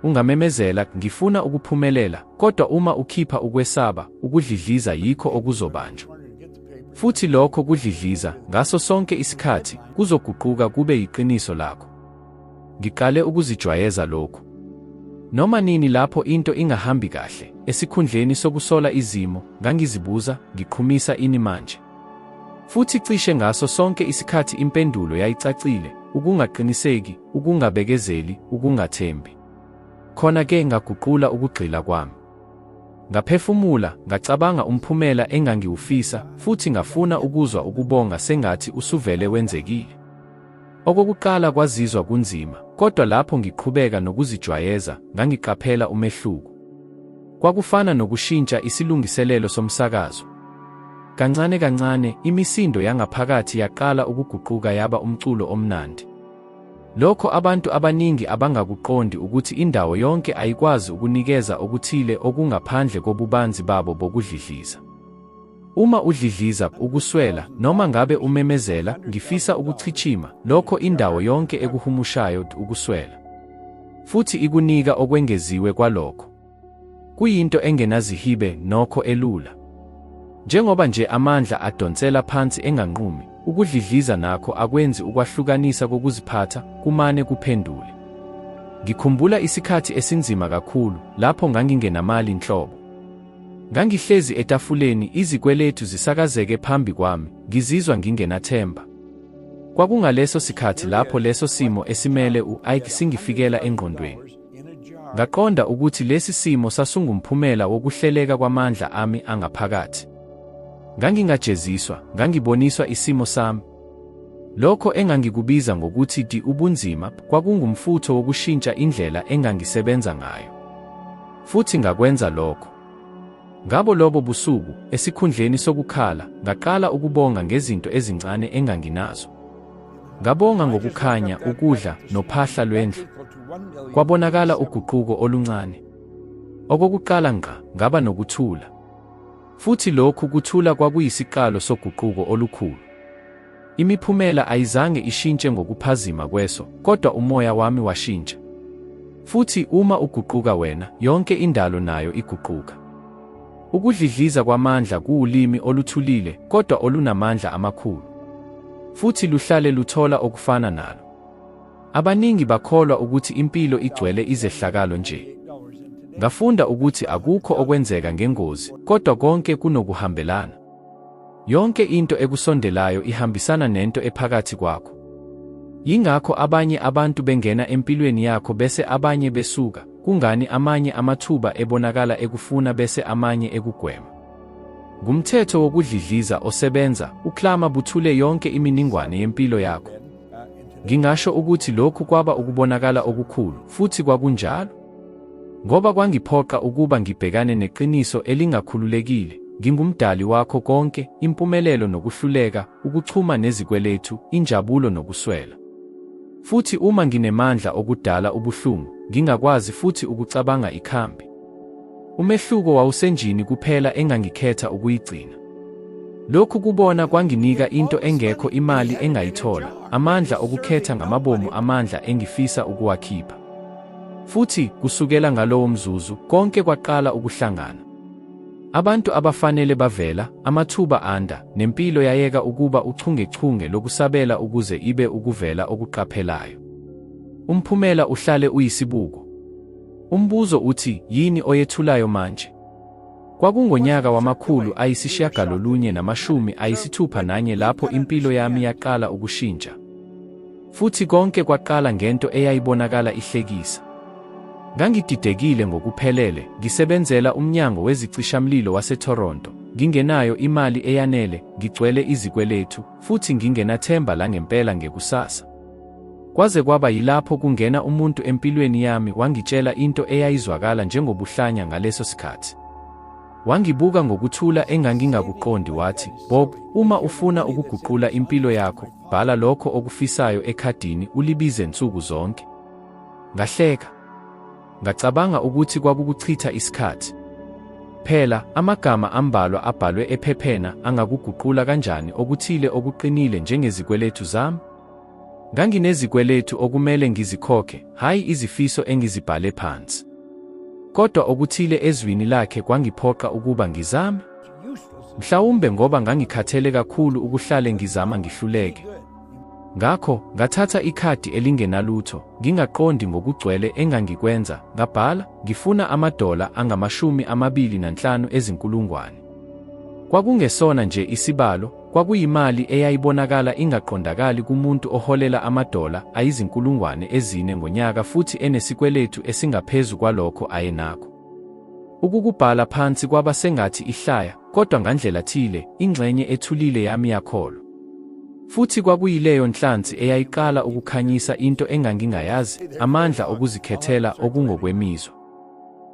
Ungamemezela, "Ngifuna ukuphumelela," kodwa uma ukhipha ukwesaba, ukudlidliza yikho okuzobanjwa. Futhi lokho kudlidliza, ngaso sonke isikhathi, kuzoguquka kube yiqiniso lakho. Ngiqale ukuzijwayeza lokhu. Noma nini lapho into ingahambi kahle, esikhundleni sokusola izimo, ngangizibuza, ngiqhumisa ini manje? Futhi cishe ngaso sonke isikhathi impendulo yayicacile, ukungaqiniseki, ukungabekezeli, ukungathembi. Khona-ke ngaguqula ukugxila kwami. Ngaphefumula, ngacabanga umphumela engangiwufisa, futhi ngafuna ukuzwa ukubonga sengathi usuvele wenzekile. Okokuqala kwazizwa kunzima, kodwa lapho ngiqhubeka nokuzijwayeza, ngangiqaphela umehluko. Kwakufana nokushintsha isilungiselelo somsakazo. Kancane kancane, imisindo yangaphakathi yaqala ukuguquka yaba umculo omnandi. Lokho abantu abaningi abangakuqondi ukuthi indawo yonke ayikwazi ukunikeza okuthile okungaphandle kobubanzi babo bokudlidliza. Uma udlidliza ukuswela noma ngabe umemezela ngifisa ukuchichima, lokho indawo yonke ekuhumushayo ukuswela, futhi ikunika okwengeziwe kwalokho. Kuyinto engenazihibe nokho elula. Njengoba nje amandla adonsela phansi enganqumi, ukudlidliza nakho akwenzi ukwahlukanisa kokuziphatha kumane kuphendule. Ngikhumbula isikhathi esinzima kakhulu lapho ngangingenamali nhlobo. Ngangihlezi etafuleni, izikweletu zisakazeke phambi kwami, ngizizwa ngingenathemba. Kwakungaleso sikhathi lapho leso simo esimele singifikela engqondweni. Ngaqonda ukuthi lesi simo sasungumphumela wokuhleleka kwamandla ami angaphakathi. Ngangingajeziswa, ngangiboniswa isimo sami. Lokho engangikubiza ngokuthi ubunzima kwakungumfutho wokushintsha indlela engangisebenza ngayo. Futhi ngakwenza lokho. Ngabo lobo busuku, esikhundleni sokukhala, ngaqala ukubonga ngezinto ezincane enganginazo. Ngabonga ngokukhanya, ukudla, nophahla lwendlu. Kwabonakala uguquko oluncane. Okokuqala ngaba nokuthula. Futhi lokhu kuthula kwakuyisiqalo soguquko olukhulu. Imiphumela ayizange ishintshe ngokuphazima kweso, kodwa umoya wami washintsha. Futhi uma uguquka wena, yonke indalo nayo iguquka. Ukudlidliza kwamandla kuwulimi oluthulile, kodwa olunamandla amakhulu. Futhi luhlale luthola okufana nalo. Abaningi bakholwa ukuthi impilo igcwele izehlakalo nje. Ngafunda ukuthi akukho okwenzeka ngengozi, kodwa konke kunokuhambelana. Yonke into ekusondelayo ihambisana nento ephakathi kwakho. Yingakho abanye abantu bengena empilweni yakho bese abanye besuka, kungani amanye amathuba ebonakala ekufuna bese amanye ekugwema. Ngumthetho wokudlidliza osebenza, uklama buthule yonke iminingwane yempilo yakho. Ngingasho ukuthi lokhu kwaba ukubonakala okukhulu, futhi kwakunjalo. Ngoba kwangiphoqa ukuba ngibhekane neqiniso elingakhululekile, ngingumdali wakho konke, impumelelo nokuhluleka, ukuchuma nezikweletu, injabulo nokuswela. Futhi uma nginemandla okudala ubuhlungu, ngingakwazi futhi ukucabanga ikhambi. Umehluko wawusenjini kuphela engangikhetha ukuyigcina. Lokhu kubona kwanginika into engekho imali engayithola, amandla okukhetha ngamabomu amandla engifisa ukuwakhipha. Futhi kusukela ngalowo mzuzu konke kwaqala ukuhlangana. Abantu abafanele bavela, amathuba anda, nempilo yayeka ukuba uchungechunge lokusabela ukuze ibe ukuvela okuqaphelayo. Umphumela uhlale uyisibuko. Umbuzo uthi, yini oyethulayo manje? Kwakungonyaka wama-1961 lapho impilo yami yaqala ukushintsha. Futhi konke kwaqala ngento eyayibonakala ihlekisa. Ngangididekile ngokuphelele, ngisebenzela umnyango wezicishamlilo waseToronto, ngingenayo imali eyanele, ngigcwele izikweletu, futhi ngingenathemba langempela ngekusasa. Kwaze kwaba yilapho kungena umuntu empilweni yami wangitshela into eyayizwakala njengobuhlanya ngaleso sikhathi. Wangibuka ngokuthula engangingakuqondi wathi, Bob, uma ufuna ukuguqula impilo yakho, bhala lokho okufisayo ekhadini ulibize nsuku zonke. Ngahleka. Ngacabanga ukuthi kwakukuchitha isikhathi. Phela, amagama ambalwa abhalwe ephephena angakuguqula kanjani okuthile okuqinile njengezikweletu zami? Nganginezikweletu okumele ngizikhokhe, hayi izifiso engizibhale phansi. Kodwa okuthile ezwini lakhe kwangiphoqa ukuba ngizame. Mhlawumbe ngoba ngangikhathele kakhulu ukuhlale ngizama ngihluleke. Ngakho, ngathatha ikhadi elingenalutho, ngingaqondi ngokugcwele engangikwenza, ngabhala, ngifuna $25,000 ezinkulungwane. Kwakungesona nje isibalo, kwakuyimali eyayibonakala ingaqondakali kumuntu oholela $4,000 ngonyaka futhi enesikweletu esingaphezu kwalokho ayenakho. Ukukubhala phansi kwaba sengathi ihlaya, kodwa ngandlela thile, ingxenye ethulile yami yakholo. Futhi kwakuyileyo nhlansi eyayiqala ukukhanyisa into engangingayazi, amandla okuzikhethela okungokwemizwa.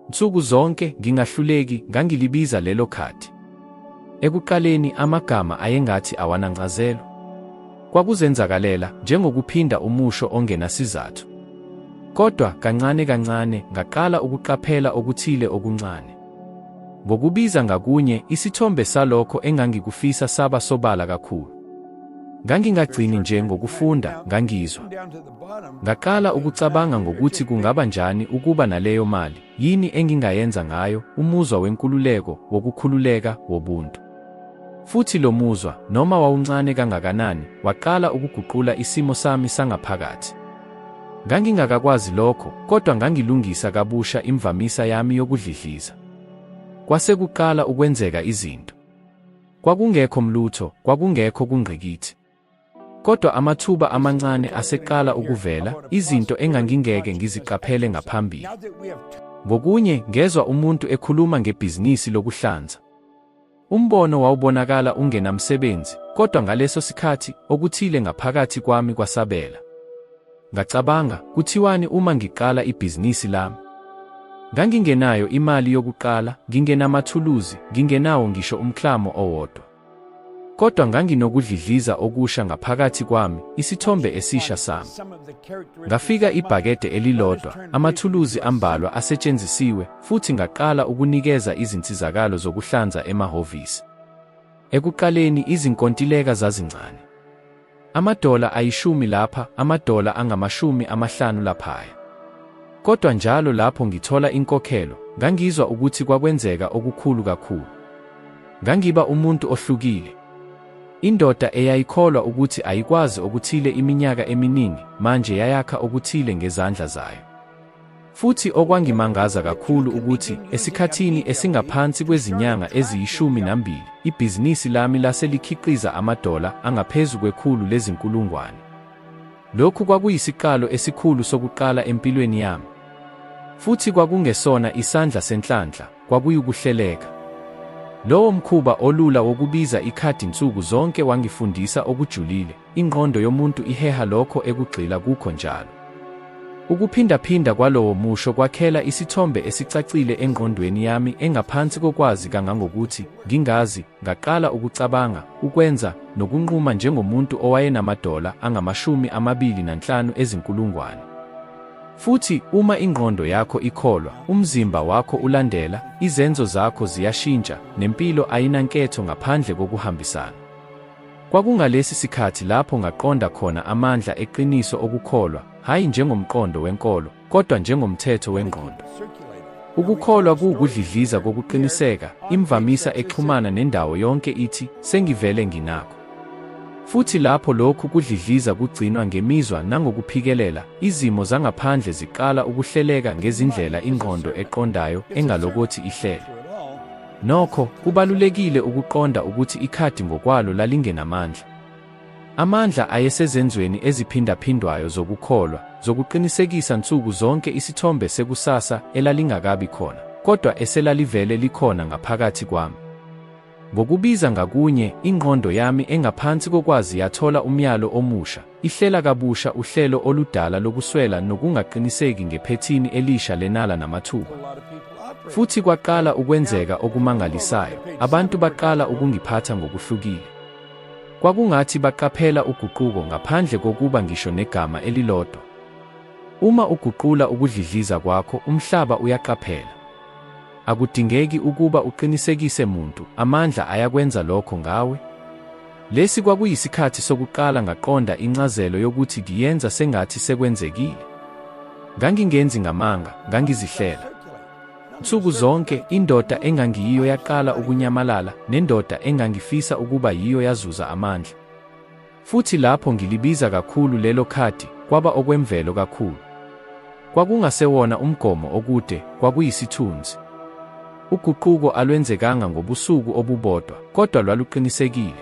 Nsuku zonke ngingahluleki, ngangilibiza lelo khadi. Ekuqaleni amagama ayengathi awanancazelo. Kwakuzenzakalela njengokuphinda umusho ongenasizathu. Kodwa kancane kancane ngaqala ukuqaphela okuthile okuncane. Ngokubiza ngakunye isithombe salokho engangikufisa saba sobala kakhulu. Ngangingagcini nje ngokufunda, ngangizwa. Ngaqala ukucabanga ngokuthi kungaba njani ukuba naleyo mali, yini engingayenza ngayo, umuzwa wenkululeko, wokukhululeka, wobuntu. Futhi lo muzwa, noma wawuncane kangakanani, waqala ukuguqula isimo sami sangaphakathi. Ngangingakakwazi lokho, kodwa ngangilungisa kabusha imvamisa yami yokudlidliza. Kwase kuqala ukwenzeka izinto. Kwakungekho mlutho, kwakungekho kungqikithi. Kodwa amathuba amancane aseqala ukuvela, izinto engangingeke ngiziqaphele ngaphambili. Ngokunye ngezwa umuntu ekhuluma ngebhizinisi lokuhlanza. Umbono wawubonakala ungenamsebenzi, kodwa ngaleso sikhathi okuthile ngaphakathi kwami kwasabela. Ngacabanga, kuthiwani uma ngiqala ibhizinisi lami? Ngangingenayo imali yokuqala, ngingenamathuluzi, ngingenawo ngisho umklamo owodwa. Kodwa nganginokudlidliza okusha ngaphakathi kwami, isithombe esisha sami. Ngafika ibhakede elilodwa, amathuluzi ambalwa asetshenzisiwe, futhi ngaqala ukunikeza izinsizakalo zokuhlanza emahhovisi. Ekuqaleni izinkontileka zazincane. $10 lapha, $50 laphaya. Kodwa njalo lapho ngithola inkokhelo, ngangizwa ukuthi kwakwenzeka okukhulu kakhulu. Ngangiba umuntu ohlukile. Indoda eyayikholwa ukuthi ayikwazi okuthile iminyaka eminingi, manje yayakha okuthile ngezandla zayo. Futhi okwangimangaza kakhulu ukuthi, esikhathini esingaphansi kwezinyanga eziyi12, ibhizinisi lami lase likhiqiza $100 angaphezu kwekhulu lezinkulungwane. Lokhu kwakuyisiqalo esikhulu sokuqala empilweni yami. Futhi kwakungesona isandla senhlanhla, kwakuyukuhleleka. Lowo mkhuba olula wokubiza ikhadi nsuku zonke wangifundisa okujulile, ingqondo yomuntu iheha lokho ekugxila kukho njalo. Ukuphindaphinda kwalowo musho kwakhela isithombe esicacile engqondweni yami engaphansi kokwazi kangangokuthi, ngingazi, ngaqala ukucabanga, ukwenza, nokunquma njengomuntu owayenama-$25 ezinkulungwane. Futhi, uma ingqondo yakho ikholwa, umzimba wakho ulandela, izenzo zakho ziyashintsha, nempilo ayinanketho ngaphandle kokuhambisana. Kwakungalesi sikhathi lapho ngaqonda khona amandla eqiniso okukholwa, hayi njengomqondo wenkolo, kodwa njengomthetho wengqondo. Ukukholwa kuwukudlidliza kokuqiniseka, imvamisa exhumana nendawo yonke ithi, sengivele nginakho. Futhi lapho lokhu kudlidliza kugcinwa ngemizwa nangokuphikelela, izimo zangaphandle ziqala ukuhleleka ngezindlela ingqondo eqondayo engalokothi ihlele. Nokho, kubalulekile ukuqonda ukuthi ikhadi ngokwalo lalingenamandla. Amandla ayesezenzweni eziphindaphindwayo zokukholwa, zokuqinisekisa nsuku zonke isithombe sekusasa elalingakabi khona, kodwa eselalivele likhona ngaphakathi kwami. Ngokubiza ngakunye, ingqondo yami engaphansi kokwazi yathola umyalo omusha, ihlela kabusha uhlelo oludala lokuswela nokungaqiniseki ngephethini elisha lenala namathuba. Futhi kwaqala ukwenzeka okumangalisayo, abantu baqala ukungiphatha ngokuhlukile. Kwakungathi baqaphela uguquko ngaphandle kokuba ngisho negama elilodwa. Uma uguqula ukudlidliza kwakho, umhlaba uyaqaphela. Akudingeki ukuba uqinisekise muntu, amandla ayakwenza lokho ngawe. Lesi kwakuyisikhathi sokuqala ngaqonda incazelo yokuthi ngiyenza sengathi sekwenzekile. Ngangingenzi ngamanga, ngangizihlela. Nsuku zonke, indoda engangiyiyo yaqala ukunyamalala, nendoda engangifisa ukuba yiyo yazuza amandla. Futhi lapho ngilibiza kakhulu lelo khadi, kwaba okwemvelo kakhulu. Kwakungasewona umgomo okude, kwakuyisithunzi. Uguquko alwenzekanga ngobusuku obubodwa, kodwa lwaluqinisekile.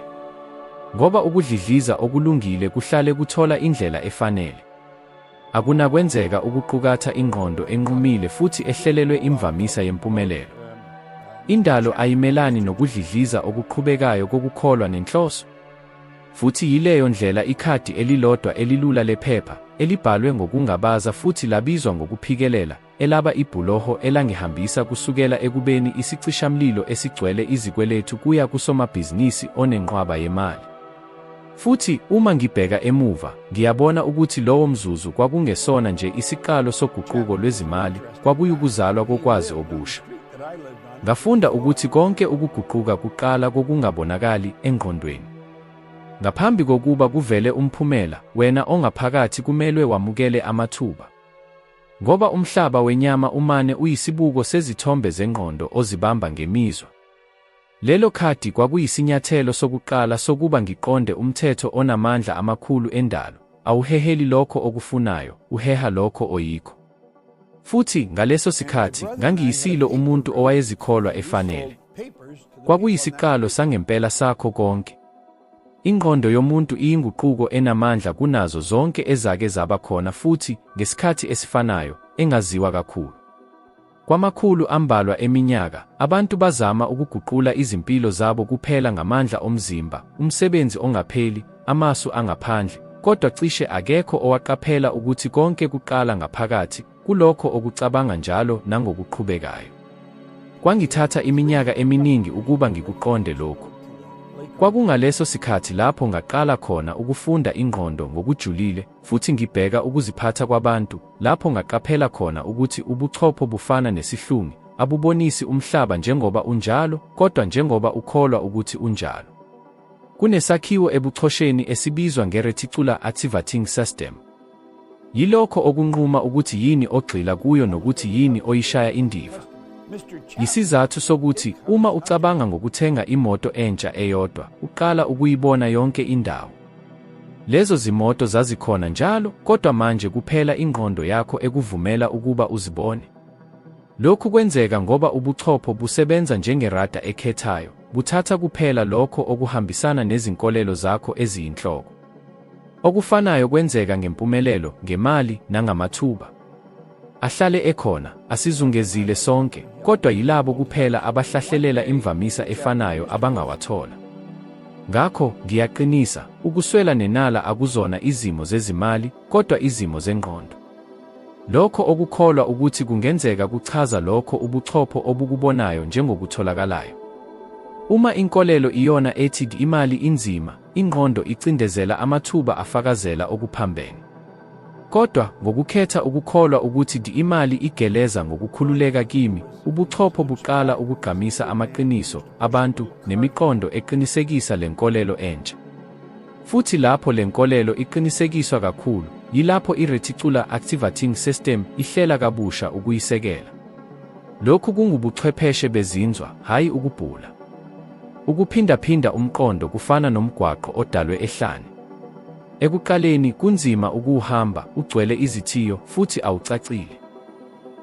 Ngoba ukudlidliza okulungile kuhlale kuthola indlela efanele. Akunakwenzeka ukuqukatha ingqondo enqumile futhi ehlelelwe imvamisa yempumelelo. Indalo ayimelani nokudlidliza okuqhubekayo kokukholwa nenhloso. Futhi yileyo ndlela ikhadi elilodwa elilula lephepha, elibhalwe ngokungabaza futhi labizwa ngokuphikelela, elaba ibhuloho elangihambisa kusukela ekubeni isicishamlilo esigcwele izikweletu kuya kusomabhizinisi onenqwaba yemali. Futhi, uma ngibheka emuva, ngiyabona ukuthi lowo mzuzu kwakungesona nje isiqalo soguquko lwezimali, kwakuyukuzalwa kokwazi obusha. Ngafunda ukuthi konke ukuguquka kuqala kokungabonakali engqondweni. Ngaphambi kokuba kuvele umphumela, wena ongaphakathi kumelwe wamukele amathuba. Ngoba umhlaba wenyama umane uyisibuko sezithombe zengqondo ozibamba ngemizwa. Lelo khadi kwakuyisinyathelo sokuqala sokuba ngiqonde umthetho onamandla amakhulu endalo. Awuheheli lokho okufunayo, uheha lokho oyikho. Futhi ngaleso sikhathi ngangiyisilo umuntu owayezikholwa efanele. Kwakuyisiqalo sangempela sakho konke. Ingqondo yomuntu iyinguquko enamandla kunazo zonke ezake zaba khona futhi ngesikhathi esifanayo engaziwa kakhulu. Kwamakhulu ambalwa eminyaka, abantu bazama ukuguqula izimpilo zabo kuphela ngamandla omzimba, umsebenzi ongapheli, amasu angaphandle, kodwa cishe akekho owaqaphela ukuthi konke kuqala ngaphakathi, kulokho okucabanga njalo nangokuqhubekayo. Kwangithatha iminyaka eminingi ukuba ngikuqonde lokhu. Kwakungaleso sikhathi lapho ngaqala khona ukufunda ingqondo ngokujulile, futhi ngibheka ukuziphatha kwabantu, lapho ngaqaphela khona ukuthi ubuchopho bufana nesihlungi, abubonisi umhlaba njengoba unjalo, kodwa njengoba ukholwa ukuthi unjalo. Kunesakhiwo ebuchosheni esibizwa nge-reticular activating system. Yilokho okunquma ukuthi yini ogxila kuyo nokuthi yini oyishaya indiva. Yisizathu sokuthi uma ucabanga ngokuthenga imoto entsha eyodwa, uqala ukuyibona yonke indawo. Lezo zimoto zazikhona njalo, kodwa manje kuphela ingqondo yakho ekuvumela ukuba uzibone. Lokhu kwenzeka ngoba ubuchopho busebenza njengerada ekhethayo, buthatha kuphela lokho okuhambisana nezinkolelo zakho eziyinhloko. Okufanayo kwenzeka ngempumelelo, ngemali, nangamathuba. Ahlale ekhona, asizungezile sonke, kodwa yilabo kuphela abahlahlelela imvamisa efanayo abangawathola. Ngakho, ngiyaqinisa, ukuswela nenala akuzona izimo zezimali, kodwa izimo zengqondo. Lokho okukholwa ukuthi kungenzeka kuchaza lokho ubuchopho obukubonayo njengokutholakalayo. Uma inkolelo iyona ethi imali inzima, ingqondo icindezela amathuba afakazela okuphambene. Kodwa, ngokukhetha ukukholwa ukuthi imali igeleza ngokukhululeka kimi, ubuchopho buqala ukugqamisa amaqiniso, abantu, nemiqondo eqinisekisa lenkolelo entsha. Futhi lapho lenkolelo iqinisekiswa kakhulu, yilapho i-reticular activating system ihlela kabusha ukuyisekela. Lokhu kungubuchwepheshe bezinzwa, hhayi ukubhula. Ukuphindaphinda umqondo kufana nomgwaqo odalwe ehlane. Ekuqaleni kunzima ukuhamba, ugcwele izithiyo futhi awucacile.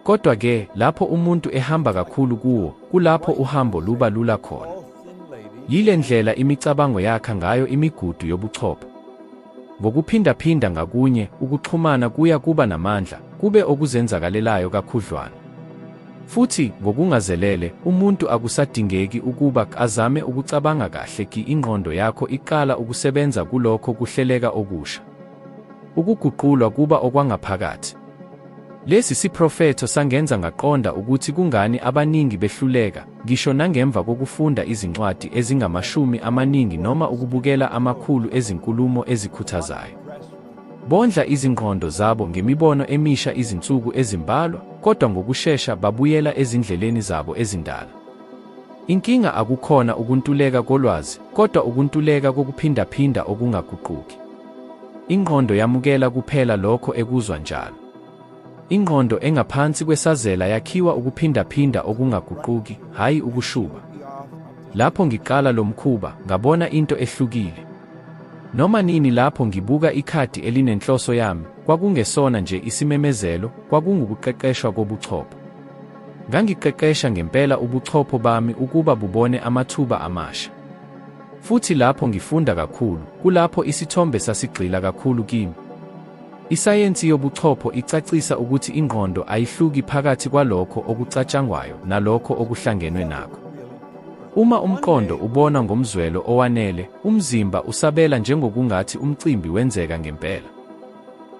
Kodwa-ke, lapho umuntu ehamba kakhulu kuwo, kulapho uhambo luba lula khona. Yile ndlela imicabango yakha ngayo imigudu yobuchopho. Ngokuphindaphinda ngakunye, ukuxhumana kuya kuba namandla, kube okuzenzakalelayo kakhudlwana. Futhi, ngokungazelele, umuntu akusadingeki ukuba azame ukucabanga kahle ingqondo yakho iqala ukusebenza kulokho kuhleleka okusha. Ukuguqulwa kuba okwangaphakathi. Lesi siprofetho sangenza ngaqonda ukuthi kungani abaningi behluleka, ngisho nangemva kokufunda izincwadi ezingamashumi amaningi noma ukubukela amakhulu ezinkulumo ezikhuthazayo. Bondla izingqondo zabo ngemibono emisha izinsuku ezimbalwa, kodwa ngokushesha babuyela ezindleleni zabo ezindala. Inkinga akukhona ukuntuleka kolwazi, kodwa ukuntuleka kokuphindaphinda okungaguquki. Ingqondo yamukela kuphela lokho ekuzwa njalo. Ingqondo engaphansi kwesazela yakhiwa ukuphindaphinda okungaguquki, hhayi ukushuba. Lapho ngiqala lo mkhuba, ngabona into ehlukile. Noma nini lapho ngibuka ikhadi elinenhloso yami, kwakungesona nje isimemezelo, kwakungukuqeqeshwa kobuchopho. Ngangiqeqesha ngempela ubuchopho bami ukuba bubone amathuba amasha. Futhi lapho ngifunda kakhulu, kulapho isithombe sasigxila kakhulu kimi. Isayensi yobuchopho icacisa ukuthi ingqondo ayihluki phakathi kwalokho okucatshangwayo nalokho okuhlangenwe nakho. Uma umqondo ubona ngomzwelo owanele, umzimba usabela njengokungathi umcimbi wenzeka ngempela.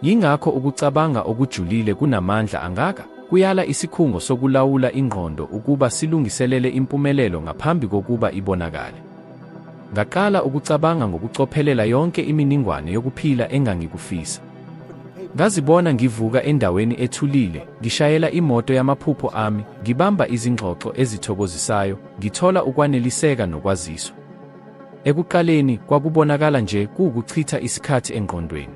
Yingakho ukucabanga okujulile kunamandla angaka, kuyala isikhungo sokulawula ingqondo ukuba silungiselele impumelelo ngaphambi kokuba ibonakale. Ngaqala ukucabanga ngokucophelela yonke iminingwane yokuphila engangikufisa. Ngazibona ngivuka endaweni ethulile, ngishayela imoto yamaphupho ami, ngibamba izingxoxo ezithokozisayo, ngithola ukwaneliseka nokwaziswa. Ekuqaleni kwakubonakala nje kuwukuchitha isikhathi engqondweni.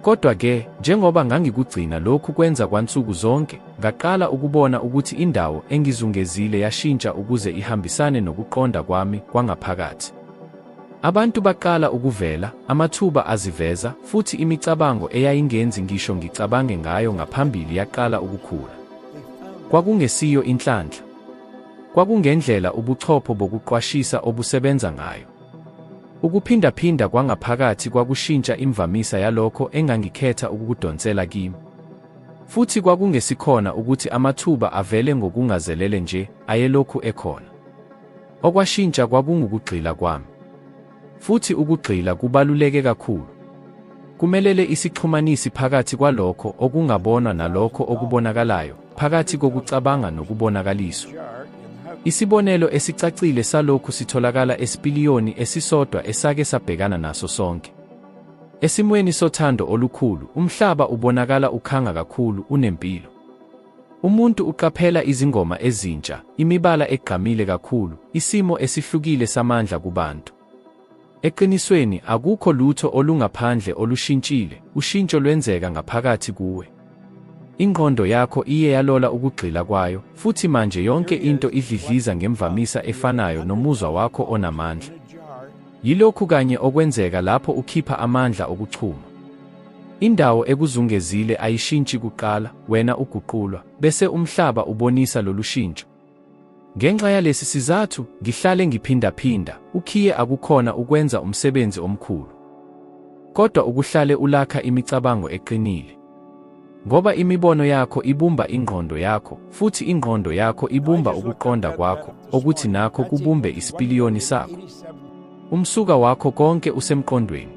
Kodwa-ke, njengoba ngangikugcina lokhu kwenza kwansuku zonke, ngaqala ukubona ukuthi indawo engizungezile yashintsha ukuze ihambisane nokuqonda kwami kwangaphakathi. Abantu baqala ukuvela, amathuba aziveza, futhi imicabango eyayingenzi ngisho ngicabange ngayo ngaphambili yaqala ukukhula. Kwakungesiyo inhlanhla. Kwakungendlela ubuchopho bokuqwashisa obusebenza ngayo. Ukuphindaphinda kwangaphakathi kwakushintsha imvamisa yalokho engangikhetha ukukudonsela kimi. Futhi kwakungesikhona ukuthi amathuba avele ngokungazelele nje, ayelokhu ekhona. Okwashintsha kwakungukugxila kwami. Futhi ukugxila kubaluleke kakhulu. Kumelele isixhumanisi phakathi kwalokho okungabonwa nalokho okubonakalayo, phakathi kokucabanga nokubonakaliswa. Isibonelo esicacile salokhu sitholakala esipiliyoni esisodwa esake sabhekana naso sonke. Esimweni sothando olukhulu, umhlaba ubonakala ukhanga kakhulu, unempilo. Umuntu uqaphela izingoma ezintsha, imibala egqamile kakhulu, isimo esihlukile samandla kubantu. Eqinisweni akukho lutho olungaphandle olushintshile, ushintsho lwenzeka ngaphakathi kuwe. Ingqondo yakho iye yalola ukugxila kwayo, futhi manje yonke into idlidliza ngemvamisa efanayo nomuzwa wakho onamandla. Yilokhu kanye okwenzeka lapho ukhipha amandla okuchuma. Indawo ekuzungezile ayishintshi kuqala, wena uguqulwa, bese umhlaba ubonisa lolu shintsho. Ngenxa yalesi sizathu, ngihlale ngiphindaphinda, ukhiye akukhona ukwenza umsebenzi omkhulu. Kodwa ukuhlale ulakha imicabango eqinile. Ngoba imibono yakho ibumba ingqondo yakho, futhi ingqondo yakho ibumba ukuqonda kwakho, okuthi nakho kubumbe isipiliyoni sakho. Umsuka wakho konke usemqondweni.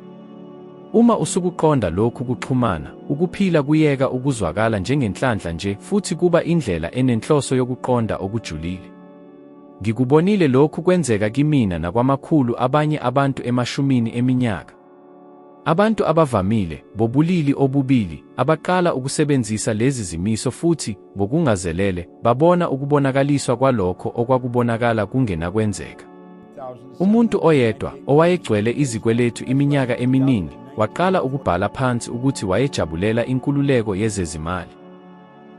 Uma usukuqonda lokhu kuxhumana, ukuphila kuyeka ukuzwakala njengenhlanhla nje, futhi kuba indlela enenhloso yokuqonda okujulile. Ngikubonile lokhu kwenzeka kimina nakwamakhulu abanye abantu emashumini eminyaka. Abantu abavamile, bobulili obubili, abaqala ukusebenzisa lezi zimiso futhi, ngokungazelele, babona ukubonakaliswa kwalokho okwakubonakala kungenakwenzeka. Umuntu oyedwa, owayegcwele izikweletu iminyaka eminingi, waqala ukubhala phansi ukuthi wayejabulela inkululeko yezezimali.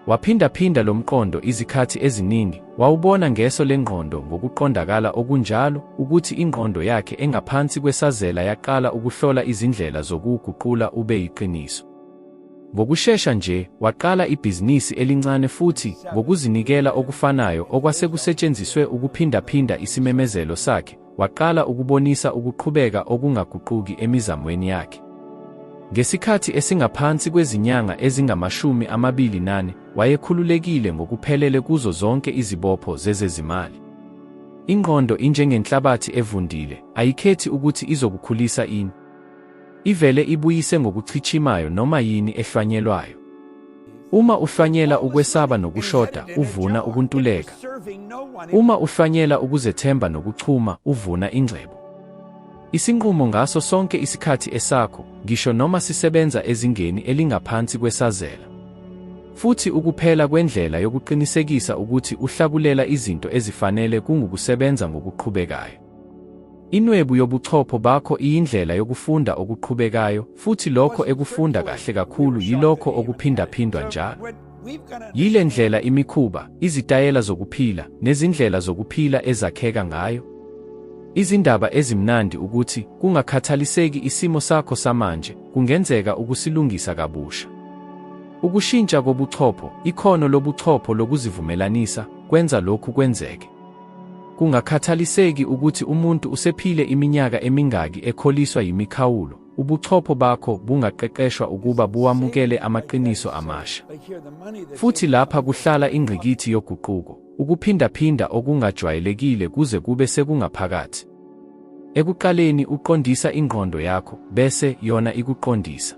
Waphindaphinda lo mqondo izikhathi eziningi, wawubona ngeso lengqondo ngokuqondakala okunjalo, ukuthi ingqondo yakhe engaphansi kwesazela yaqala ukuhlola izindlela zokuguqula ube yiqiniso. Ngokushesha nje, waqala ibhizinisi elincane futhi, ngokuzinikela okufanayo okwasekusetshenziswe ukuphindaphinda isimemezelo sakhe, waqala ukubonisa ukuqhubeka okungaguquki emizamweni yakhe. Ngesikhathi esingaphansi kwezinyanga ezingama-24, wayekhululekile ngokuphelele kuzo zonke izibopho zezezimali. Ingqondo injengenhlabathi evundile, ayikhethi ukuthi izokukhulisa ini. Ivele ibuyise ngokuchichimayo noma yini ehlwanyelwayo. Uma uhlwanyela ukwesaba nokushoda, uvuna ukuntuleka. Uma uhlwanyela ukuzethemba nokuchuma, uvuna ingcebo. Isinqumo ngaso sonke isikhathi esakho, ngisho noma sisebenza ezingeni elingaphansi kwesazela. Futhi ukuphela kwendlela yokuqinisekisa ukuthi uhlakulela izinto ezifanele kungukusebenza ngokuqhubekayo. Inwebu yobuchopho bakho iyindlela yokufunda okuqhubekayo, futhi lokho ekufunda kahle kakhulu yilokho okuphindaphindwa njalo. Yile ndlela imikhuba, izitayela zokuphila, nezindlela zokuphila ezakheka ngayo. Izindaba ezimnandi ukuthi, kungakhathaliseki isimo sakho samanje, kungenzeka ukusilungisa kabusha. Ukushintsha kobuchopho, ikhono lobuchopho lokuzivumelanisa, kwenza lokhu kwenzeke. Kungakhathaliseki ukuthi umuntu usephile iminyaka emingaki ekholiswa yimikhawulo, ubuchopho bakho bungaqeqeshwa ukuba buwamukele amaqiniso amasha. Futhi lapha kuhlala ingqikithi yoguquko, ukuphindaphinda okungajwayelekile kuze kube sekungaphakathi. Ekuqaleni uqondisa ingqondo yakho, bese yona ikuqondisa.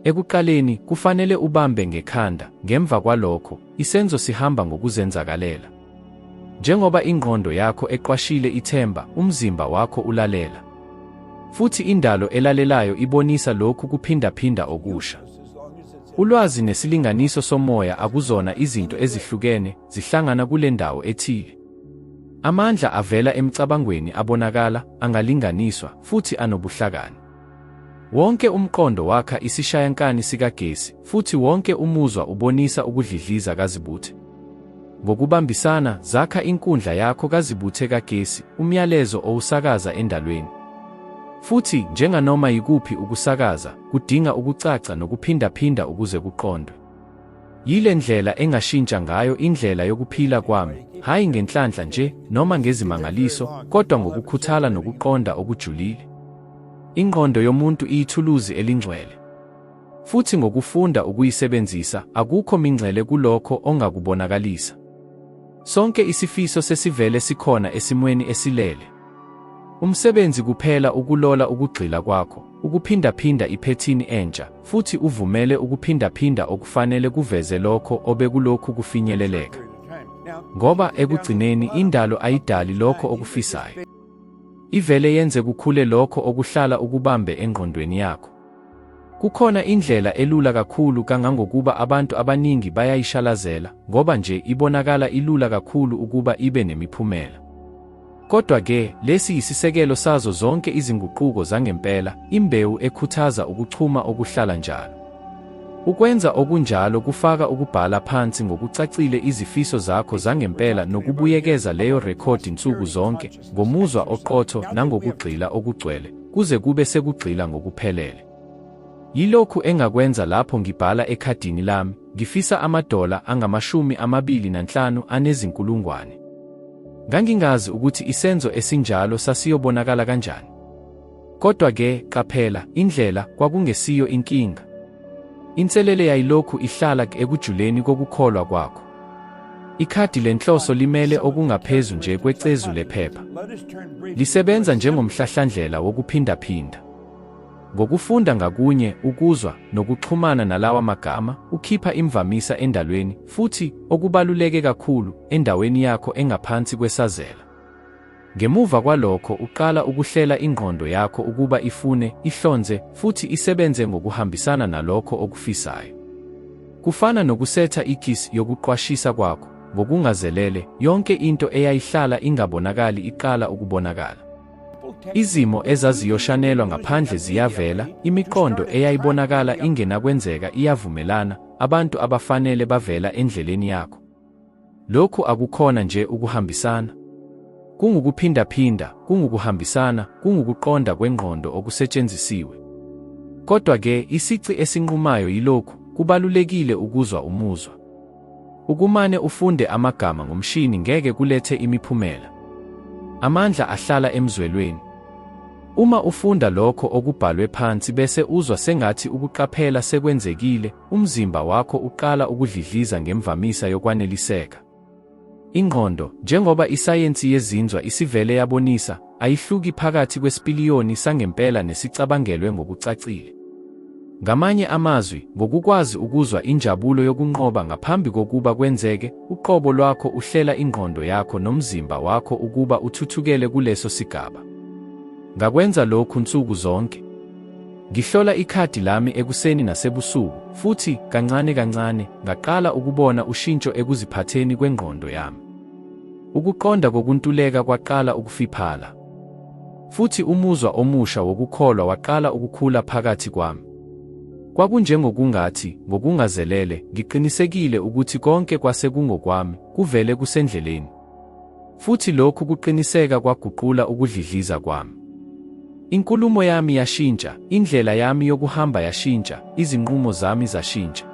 Ekuqaleni kufanele ubambe ngekhanda, ngemva kwalokho, isenzo sihamba ngokuzenzakalela. Njengoba ingqondo yakho eqwashile ithemba, umzimba wakho ulalela. Futhi indalo elalelayo ibonisa lokhu kuphindaphinda okusha. Ulwazi nesilinganiso somoya akuzona izinto ezihlukene zihlangana kule ndawo ethile. Amandla avela emcabangweni abonakala, angalinganiswa, futhi anobuhlakani. Wonke umqondo wakha isishayankani sikagesi, futhi wonke umuzwa ubonisa ukudlidliza kazibuthe. Ngokubambisana, zakha inkundla yakho kazibuthe kagesi, umyalezo owusakaza endalweni. Futhi, njenganoma yikuphi ukusakaza, kudinga ukucaca nokuphindaphinda ukuze kuqondwe. Yile ndlela engashintsha ngayo indlela yokuphila kwami, hayi ngenhlanhla nje, noma ngezimangaliso, kodwa ngokukhuthala nokuqonda okujulile. Ingqondo yomuntu iyithuluzi elingcwele. Futhi ngokufunda ukuyisebenzisa, akukho mingcele kulokho ongakubonakalisa. Sonke isifiso sesivele sikhona esimweni esilele. Umsebenzi kuphela ukulola ukugxila kwakho, ukuphindaphinda iphethini entsha, futhi uvumele ukuphindaphinda okufanele kuveze lokho obekulokhu kufinyeleleka. Ngoba ekugcineni indalo ayidali lokho okufisayo. Ivele yenze kukhule lokho okuhlala ukubambe engqondweni yakho. Kukhona indlela elula kakhulu kangangokuba abantu abaningi bayayishalazela, ngoba nje ibonakala ilula kakhulu ukuba ibe nemiphumela. Kodwa-ke, lesi yisisekelo sazo zonke izinguquko zangempela, imbewu ekhuthaza ukuchuma okuhlala njalo. Ukwenza okunjalo kufaka ukubhala phansi ngokucacile izifiso zakho zangempela nokubuyekeza leyo rekhodi nsuku zonke, ngomuzwa oqotho nangokugxila okugcwele, kuze kube sekugxila ngokuphelele. Yilokhu engakwenza lapho ngibhala ekhadini lami, ngifisa $25 anezinkulungwane. Ngangingazi ukuthi isenzo esinjalo sasiyobonakala kanjani. Kodwa-ke, qaphela, indlela kwakungesiyo inkinga. Inselele yayilokhu ihlala ekujuleni kokukholwa kwakho. Ikhadi lenhloso limele okungaphezu nje kwecezu lephepha. Lisebenza njengomhlahlandlela wokuphindaphinda. Ngokufunda ngakunye, ukuzwa, nokuxhumana nalawa magama, ukhipha imvamisa endalweni, futhi, okubaluleke kakhulu, endaweni yakho engaphansi kwesazela. Ngemuva kwalokho uqala ukuhlela ingqondo yakho ukuba ifune, ihlonze, futhi isebenze ngokuhambisana nalokho okufisayo. Kufana nokusetha ikisi yokuqwashisa kwakho, ngokungazelele, yonke into eyayihlala ingabonakali iqala ukubonakala. Izimo ezaziyoshanelwa ngaphandle ziyavela, imiqondo eyayibonakala ingenakwenzeka iyavumelana, abantu abafanele bavela endleleni yakho. Lokhu akukhona nje ukuhambisana. Kungukuphindaphinda, kungukuhambisana, kungukuqonda kwengqondo okusetshenzisiwe. Kodwa-ke, isici esinqumayo yilokhu, kubalulekile ukuzwa umuzwa. Ukumane ufunde amagama ngomshini ngeke kulethe imiphumela. Amandla ahlala emzwelweni. Uma ufunda lokho okubhalwe phansi bese uzwa sengathi ukuqaphela sekwenzekile, umzimba wakho uqala ukudlidliza ngemvamisa yokwaneliseka. Ingqondo, njengoba isayensi yezinzwa isivele yabonisa, ayihluki phakathi kwesipiliyoni sangempela nesicabangelwe ngokucacile. Ngamanye amazwi, ngokukwazi ukuzwa injabulo yokunqoba ngaphambi kokuba kwenzeke, uqobo lwakho uhlela ingqondo yakho nomzimba wakho ukuba uthuthukele kuleso sigaba. Ngakwenza lokhu nsuku zonke. Ngihlola ikhadi lami ekuseni nasebusuku, futhi, kancane kancane, ngaqala ukubona ushintsho ekuziphatheni kwengqondo yami. Ukuqonda kokuntuleka kwaqala ukufiphala. Futhi umuzwa omusha wokukholwa waqala ukukhula phakathi kwami. Kwakunjengokungathi, ngokungazelele, ngiqinisekile ukuthi konke kwase kungokwami, kuvele kusendleleni. Futhi lokhu kuqiniseka kwaguqula ukudlidliza kwami. Inkulumo yami yashintsha, indlela yami yokuhamba yashintsha, izinqumo zami zashintsha.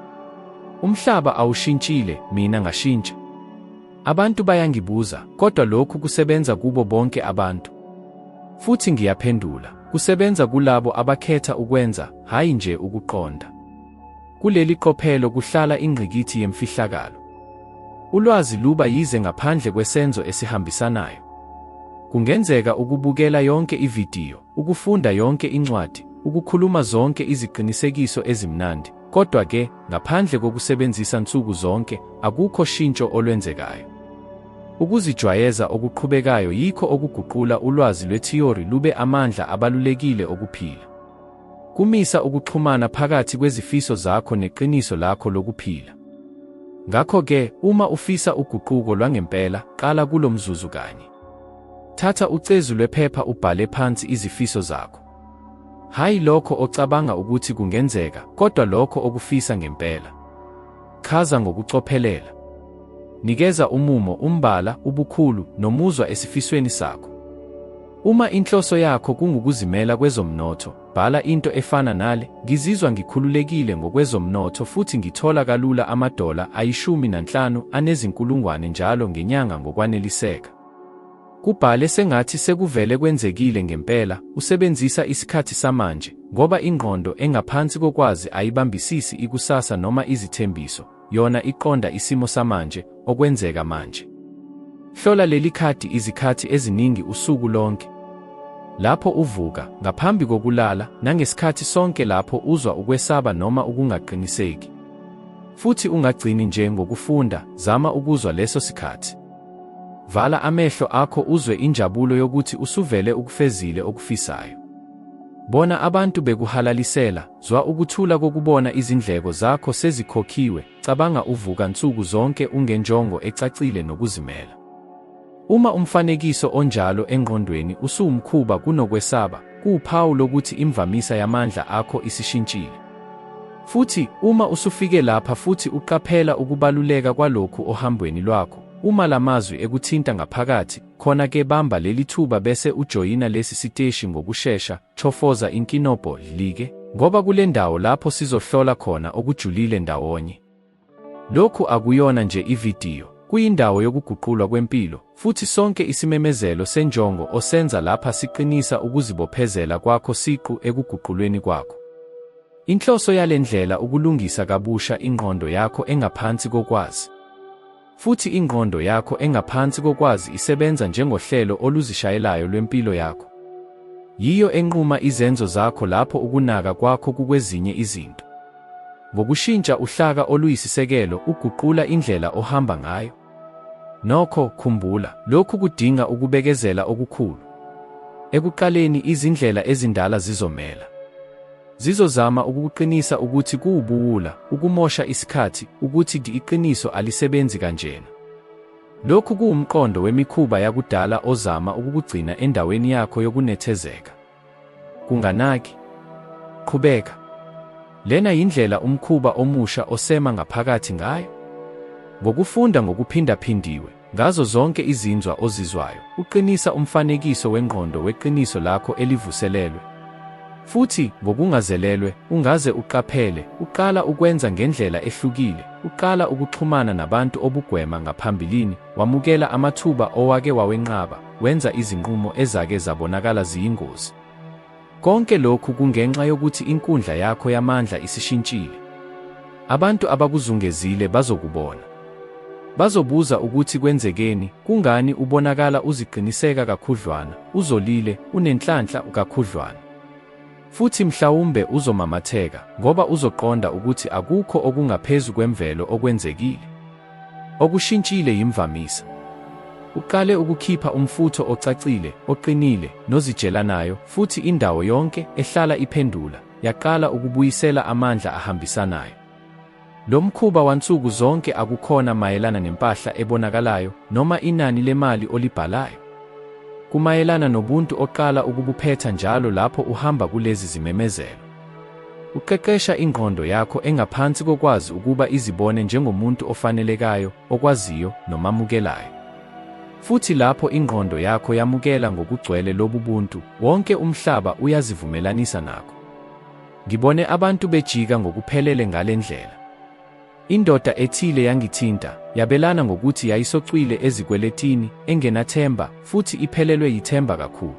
Umhlaba awushintshile, mina ngashintsha. Abantu bayangibuza, kodwa lokhu kusebenza kubo bonke abantu. Futhi ngiyaphendula, kusebenza kulabo abakhetha ukwenza, hayi nje ukuqonda. Kuleli qophelo kuhlala ingqikithi yemfihlakalo. Ulwazi luba yize ngaphandle kwesenzo esihambisanayo. Kungenzeka ukubukela yonke ividiyo, ukufunda yonke incwadi, ukukhuluma zonke iziqinisekiso ezimnandi, kodwa-ke, ngaphandle kokusebenzisa nsuku zonke, akukho shintsho olwenzekayo. Ukuzijwayeza okuqhubekayo yikho okuguqula ulwazi lwethiyori lube amandla abalulekile okuphila. kumisa ukuxhumana phakathi kwezifiso zakho neqiniso lakho lokuphila. Ngakho-ke, uma ufisa uguquko lwangempela, qala kulo mzuzu kanye. Thatha ucezu lwephepha ubhale phansi izifiso zakho. Hayi lokho ocabanga ukuthi kungenzeka, kodwa lokho okufisa ngempela. Chaza ngokucophelela. Nikeza umumo, umbala, ubukhulu, nomuzwa esifisweni sakho. Uma inhloso yakho kungukuzimela kwezomnotho, bhala into efana nale: ngizizwa ngikhululekile ngokwezomnotho futhi ngithola kalula $15 anezinkulungwane njalo ngenyanga ngokwaneliseka. Kubhale sengathi sekuvele kwenzekile ngempela, usebenzisa isikhathi samanje, ngoba ingqondo engaphansi kokwazi ayibambisisi ikusasa noma izithembiso, yona iqonda isimo samanje, okwenzeka manje. Hlola leli khadi izikhathi eziningi usuku lonke. Lapho uvuka, ngaphambi kokulala, nangesikhathi sonke lapho uzwa ukwesaba noma ukungaqiniseki. Futhi ungagcini nje ngokufunda, zama ukuzwa leso sikhathi. Vala amehlo akho uzwe injabulo yokuthi usuvele ukufezile okufisayo. Bona abantu bekuhalalisela, zwa ukuthula kokubona izindleko zakho sezikhokhiwe, cabanga uvuka nsuku zonke ungenjongo ecacile nokuzimela. Uma umfanekiso onjalo engqondweni usumkhuba kunokwesaba, kuwuphawu lokuthi imvamisa yamandla akho isishintshile. Futhi, uma usufike lapha futhi uqaphela ukubaluleka kwalokhu ohambweni lwakho, uma lamazwi ekuthinta ngaphakathi, khona-ke bamba leli thuba bese ujoyina lesi siteshi ngokushesha, chofoza inkinobho like, ngoba kule ndawo lapho sizohlola khona okujulile ndawonye. Lokhu akuyona nje ividiyo, kuyindawo yokuguqulwa kwempilo, futhi sonke isimemezelo senjongo osenza lapha siqinisa ukuzibophezela kwakho siqu ekuguqulweni kwakho. Inhloso yale ndlela ukulungisa kabusha ingqondo yakho engaphansi kokwazi. Futhi ingqondo yakho engaphansi kokwazi isebenza njengohlelo oluzishayelayo lwempilo yakho. Yiyo enquma izenzo zakho lapho ukunaka kwakho kukwezinye izinto. Ngokushintsha uhlaka oluyisisekelo uguqula indlela ohamba ngayo. Nokho, khumbula, lokhu kudinga ukubekezela okukhulu. Ekuqaleni izindlela ezindala zizomela. Zizozama ukukuqinisa ukuthi kuwubuwula, ukumosha isikhathi, ukuthi iqiniso alisebenzi kanjena. Lokhu kuwumqondo wemikhuba yakudala ozama ukukugcina endaweni yakho yokunethezeka. Kunganaki. Qhubeka. Lena yindlela umkhuba omusha osema ngaphakathi ngayo. Ngokufunda ngokuphindaphindiwe, ngazo zonke izinzwa ozizwayo, uqinisa umfanekiso wengqondo weqiniso lakho elivuselelwe. Futhi, ngokungazelelwe, ungaze uqaphele, uqala ukwenza ngendlela ehlukile, uqala ukuxhumana nabantu obugwema ngaphambilini, wamukela amathuba owake wawenqaba, wenza izinqumo ezake zabonakala ziyingozi. Konke lokhu kungenxa yokuthi inkundla yakho yamandla isishintshile. Abantu abakuzungezile bazokubona. Bazobuza ukuthi kwenzekeni, kungani ubonakala uziqiniseka kakhudlwana, uzolile, unenhlanhla kakhudlwana. Futhi mhlawumbe uzomamatheka, ngoba uzoqonda ukuthi akukho okungaphezu kwemvelo okwenzekile. Okushintshile yimvamisa. Uqale ukukhipha umfutho ocacile, oqinile, nozijelanayo, futhi indawo yonke ehlala iphendula, yaqala ukubuyisela amandla ahambisanayo. Lo mkhuba wansuku zonke akukhona mayelana nempahla ebonakalayo, noma inani lemali olibhalayo. Kumayelana nobuntu oqala ukubuphetha njalo lapho uhamba kulezi zimemezelo. Uqeqesha ingqondo yakho engaphansi kokwazi ukuba izibone njengomuntu ofanelekayo, okwaziyo, nomamukelayo. Futhi lapho ingqondo yakho yamukela ngokugcwele lobu buntu, wonke umhlaba uyazivumelanisa nakho. Ngibone abantu bejika ngokuphelele ngale ndlela. Indoda ethile yangithinta, yabelana ngokuthi yayisocwile ezikweletini, engenathemba, futhi iphelelwe yithemba kakhulu.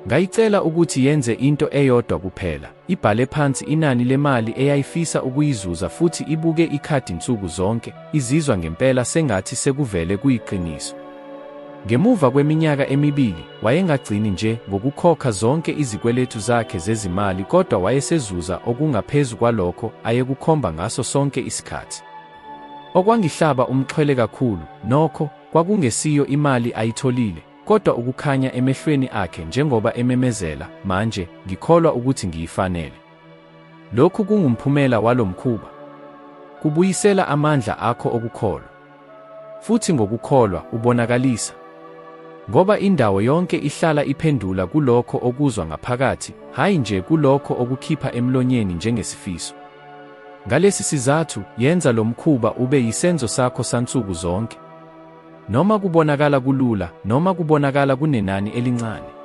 Ngayicela ukuthi yenze into eyodwa kuphela, ibhale phansi inani lemali eyayifisa ukuyizuza futhi ibuke ikhadi nsuku zonke, izizwa ngempela sengathi sekuvele kuyiqiniso. Ngemuva kweminyaka emibili, wayengagcini nje ngokukhokha zonke izikweletu zakhe zezimali, kodwa wayesezuza okungaphezu kwalokho ayekukhomba ngaso sonke isikhathi. Okwangihlaba umxhwele kakhulu, nokho, kwakungesiyo imali ayitholile, kodwa ukukhanya emehlweni akhe njengoba ememezela, manje, ngikholwa ukuthi ngiyifanele. Lokhu kungumphumela walomkhuba. Kubuyisela amandla akho okukholwa. Futhi ngokukholwa ubonakalisa. Ngoba indawo yonke ihlala iphendula kulokho okuzwa ngaphakathi, hayi nje kulokho okukhipha emlonyeni njengesifiso. Ngalesi sizathu, yenza lo mkhuba ube yisenzo sakho sansuku zonke. Noma kubonakala kulula, noma kubonakala kunenani elincane.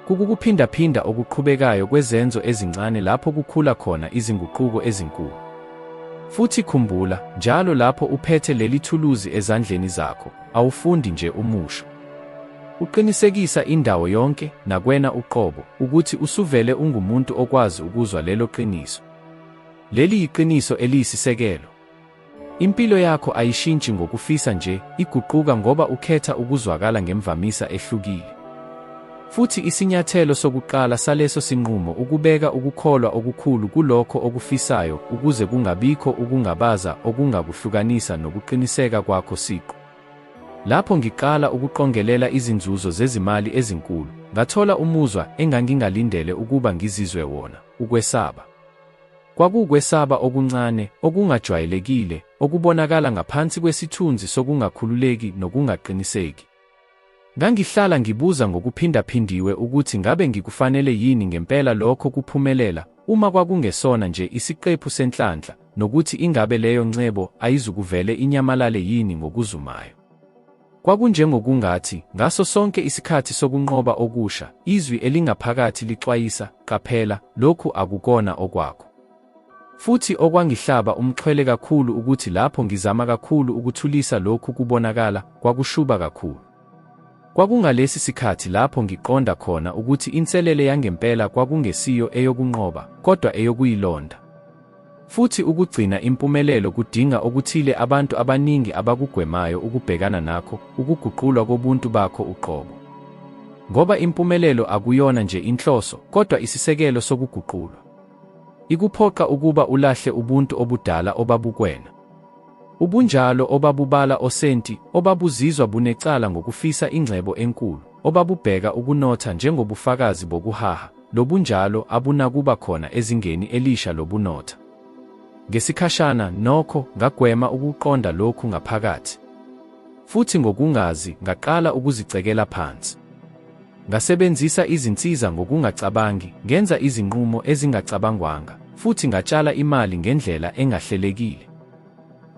Kukukuphindaphinda okuqhubekayo kwezenzo ezincane lapho kukhula khona izinguquko ezinkulu. Futhi khumbula, njalo lapho uphethe leli thuluzi ezandleni zakho, awufundi nje umusho. Uqinisekisa indawo yonke, nakwena uqobo, ukuthi usuvele ungumuntu okwazi ukuzwa lelo qiniso. Leli yiqiniso eliyisisekelo. Impilo yakho ayishintshi ngokufisa nje, iguquka ngoba ukhetha ukuzwakala ngemvamisa ehlukile. Futhi isinyathelo sokuqala saleso sinqumo ukubeka ukukholwa okukhulu kulokho okufisayo ukuze kungabikho ukungabaza okungakuhlukanisa nokuqiniseka kwakho siqu. Lapho ngiqala ukuqongelela izinzuzo zezimali ezinkulu, ngathola umuzwa engangingalindele ukuba ngizizwe wona, ukwesaba. Kwakukwesaba okuncane, okungajwayelekile, okubonakala ngaphansi kwesithunzi sokungakhululeki nokungaqiniseki. Ngangihlala ngibuza ngokuphindaphindiwe ukuthi ngabe ngikufanele yini ngempela lokho kuphumelela, uma kwakungesona nje isiqephu senhlanhla, nokuthi ingabe leyo ngcebo ayizukuvele inyamalale yini ngokuzumayo. Kwakunjengokungathi, ngaso sonke isikhathi sokunqoba okusha, izwi elingaphakathi lixwayisa, qaphela, lokhu akukona okwakho. Futhi okwangihlaba umxhwele kakhulu ukuthi lapho ngizama kakhulu ukuthulisa lokhu kubonakala, kwakushuba kakhulu. Kwakungalesi sikhathi lapho ngiqonda khona ukuthi inselele yangempela kwakungesiyo eyokunqoba, kodwa eyokuyilonda. Futhi ukugcina impumelelo kudinga okuthile abantu abaningi abakugwemayo ukubhekana nakho, ukuguqulwa kobuntu bakho uqobo. Ngoba impumelelo akuyona nje inhloso, kodwa isisekelo sokuguqulwa. Ikuphoqa ukuba ulahle ubuntu obudala obabukwena. Ubunjalo obabubala osenti, obabuzizwa bunecala ngokufisa ingcebo enkulu, obabubheka ukunotha njengobufakazi bokuhaha, lobunjalo abunakuba khona ezingeni elisha lobunotha. Ngesikhashana nokho ngagwema ukuqonda lokhu ngaphakathi. Futhi ngokungazi ngaqala ukuzicekela phansi. Ngasebenzisa izinsiza ngokungacabangi, ngenza izinqumo ezingacabangwanga, futhi ngatshala imali ngendlela engahlelekile.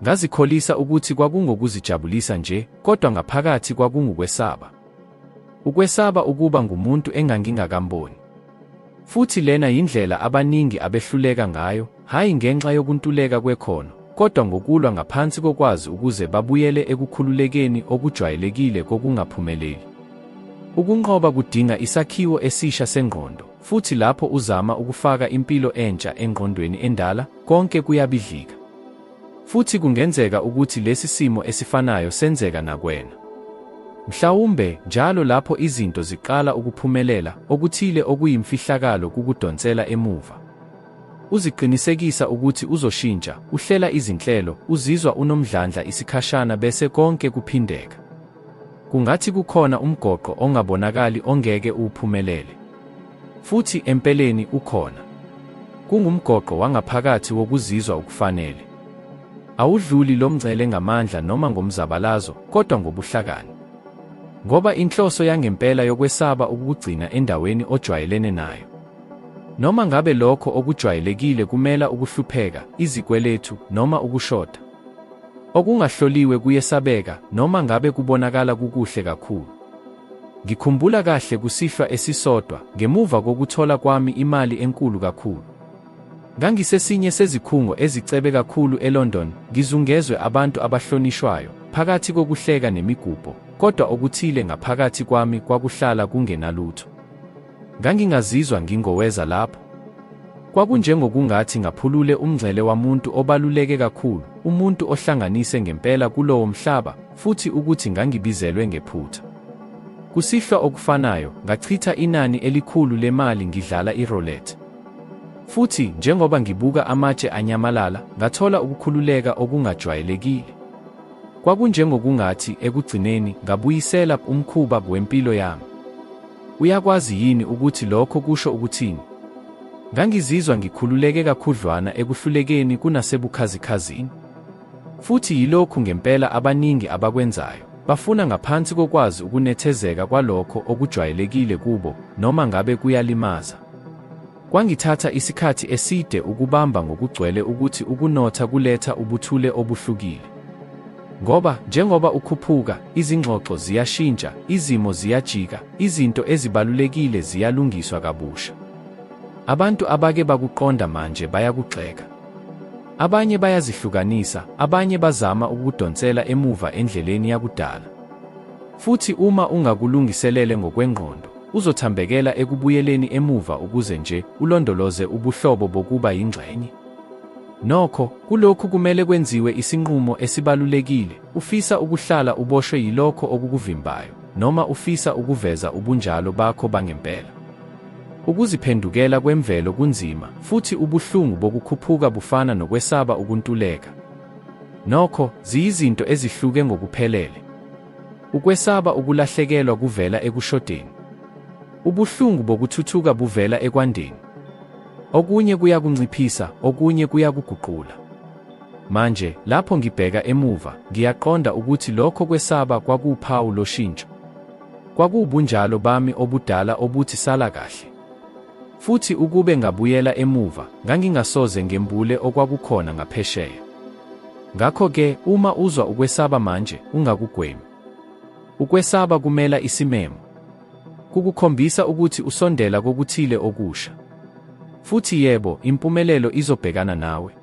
Ngazikholisa ukuthi kwakungokuzijabulisa nje, kodwa ngaphakathi kwakungukwesaba. Ukwesaba ukuba ngumuntu engangingakamboni. Futhi lena yindlela abaningi abehluleka ngayo, hayi ngenxa yokuntuleka kwekhono, kodwa ngokulwa ngaphansi kokwazi ukuze babuyele ekukhululekeni okujwayelekile kokungaphumeleli. Ukunqoba kudinga isakhiwo esisha sengqondo, futhi lapho uzama ukufaka impilo entsha engqondweni endala, konke kuyabidlika. Futhi kungenzeka ukuthi lesi simo esifanayo senzeka nakwena. Mhlawumbe, njalo lapho izinto ziqala ukuphumelela, okuthile okuyimfihlakalo kukudonsela emuva. Uziqinisekisa ukuthi uzoshintsha, uhlela izinhlelo, uzizwa unomdlandla isikhashana bese konke kuphindeka. Kungathi kukhona umgoqo ongabonakali ongeke uphumelele. Futhi empeleni ukhona. Kungumgoqo wangaphakathi wokuzizwa ukufanele. Awudluli lo mngcele ngamandla noma ngomzabalazo, kodwa ngobuhlakani. Ngoba inhloso yangempela yokwesaba ukugcina endaweni ojwayelene nayo. Noma ngabe lokho okujwayelekile kumela ukuhlupheka, izikweletu, noma ukushoda. Okungahloliwe kuyesabeka, noma ngabe kubonakala kukuhle kakhulu. Ngikhumbula kahle kusihlwa esisodwa, ngemuva kokuthola kwami imali enkulu kakhulu. Ngangisesinye sezikhungo ezicebe kakhulu eLondon, ngizungezwe abantu abahlonishwayo, phakathi kokuhleka nemigubho, kodwa okuthile ngaphakathi kwami kwakuhlala kungenalutho. Ngangingazizwa ngingoweza lapho. Kwakunjengokungathi ngaphulule umngcele wamuntu obaluleke kakhulu, umuntu ohlanganise ngempela kulowo mhlaba, futhi ukuthi ngangibizelwe ngephutha. Kusihlwa okufanayo, ngachitha inani elikhulu lemali ngidlala iroulette. Futhi, njengoba ngibuka amatshe anyamalala, ngathola ukukhululeka okungajwayelekile. Kwakunjengokungathi ekugcineni ngabuyisela umkhuba wempilo yami. Uyakwazi yini ukuthi lokho kusho ukuthini? Ngangizizwa ngikhululeke kakhudlwana ekuhlulekeni kunasebukhazikazini. Futhi yilokhu ngempela abaningi abakwenzayo, bafuna ngaphansi kokwazi ukunethezeka kwalokho okujwayelekile kubo, noma ngabe kuyalimaza. Kwangithatha isikhathi eside ukubamba ngokugcwele ukuthi ukunotha kuletha ubuthule obuhlukile. Ngoba njengoba ukhuphuka, izingxoxo ziyashintsha, izimo ziyajika, izinto ezibalulekile ziyalungiswa kabusha. Abantu abake bakuqonda manje bayakugxeka. Abanye bayazihlukanisa, abanye bazama ukudonsela emuva endleleni yakudala. Futhi uma ungakulungiselele ngokwengqondo, uzothambekela ekubuyeleni emuva ukuze nje ulondoloze ubuhlobo bokuba yingxenye. Nokho, kulokhu kumele kwenziwe isinqumo esibalulekile. Ufisa ukuhlala uboshwe yilokho okukuvimbayo, noma ufisa ukuveza ubunjalo bakho bangempela? Ukuziphendukela kwemvelo kunzima, futhi ubuhlungu bokukhuphuka bufana nokwesaba ukuntuleka. Nokho, ziyizinto ezihluke ngokuphelele. Ukwesaba ukulahlekelwa kuvela ekushodeni. Ubuhlungu bokuthuthuka buvela ekwandeni. Okunye kuyakunciphisa, okunye kuyakuguqula. Manje, lapho ngibheka emuva, ngiyaqonda ukuthi lokho kwesaba kwakuwuphawu loshintsho. Kwakuwubunjalo bami obudala obuthi sala kahle. Futhi ukube ngabuyela emuva, ngangingasoze ngembule okwakukhona ngaphesheya. Ngakho-ke, uma uzwa ukwesaba manje, ungakugwemi. Ukwesaba kumela isimemo. Kukukhombisa ukuthi usondela kokuthile okusha. Futhi yebo, impumelelo izobhekana nawe.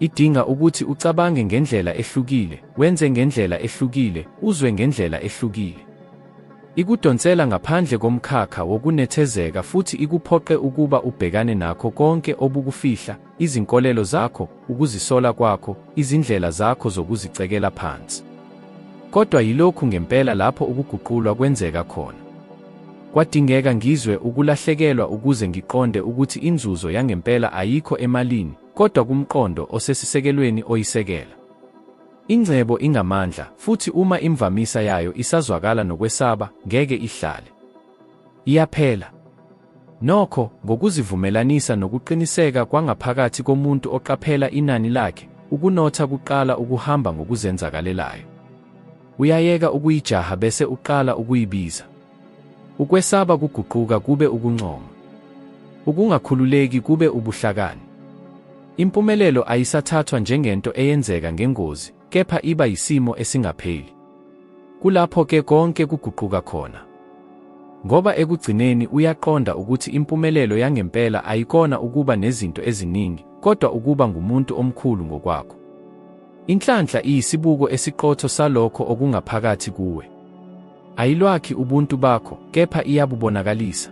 Idinga ukuthi ucabange ngendlela ehlukile, wenze ngendlela ehlukile, uzwe ngendlela ehlukile. Ikudonsela ngaphandle komkhakha wokunethezeka futhi ikuphoqe ukuba ubhekane nakho konke obukufihla, izinkolelo zakho, ukuzisola kwakho, izindlela zakho zokuzicekela phansi. Kodwa yilokhu ngempela lapho ukuguqulwa kwenzeka khona. Kwadingeka ngizwe ukulahlekelwa ukuze ngiqonde ukuthi inzuzo yangempela ayikho emalini, kodwa kumqondo osesisekelweni oyisekela. Ingcebo ingamandla, futhi uma imvamisa yayo isazwakala nokwesaba, ngeke ihlale. Iyaphela. Nokho, ngokuzivumelanisa nokuqiniseka kwangaphakathi komuntu oqaphela inani lakhe, ukunotha kuqala ukuhamba ngokuzenzakalelayo. Uyayeka ukuyijaha bese uqala ukuyibiza. Ukwesaba kuguquka kube ukuncoma. Ukungakhululeki kube ubuhlakani. Impumelelo ayisathathwa njengento eyenzeka ngengozi, kepha iba yisimo esingapheli. Kulapho-ke konke kuguquka khona. Ngoba ekugcineni uyaqonda ukuthi impumelelo yangempela ayikona ukuba nezinto eziningi, kodwa ukuba ngumuntu omkhulu ngokwakho. Inhlanhla iyisibuko esiqotho salokho okungaphakathi kuwe. Ayilwakhi ubuntu bakho, kepha iyabubonakalisa.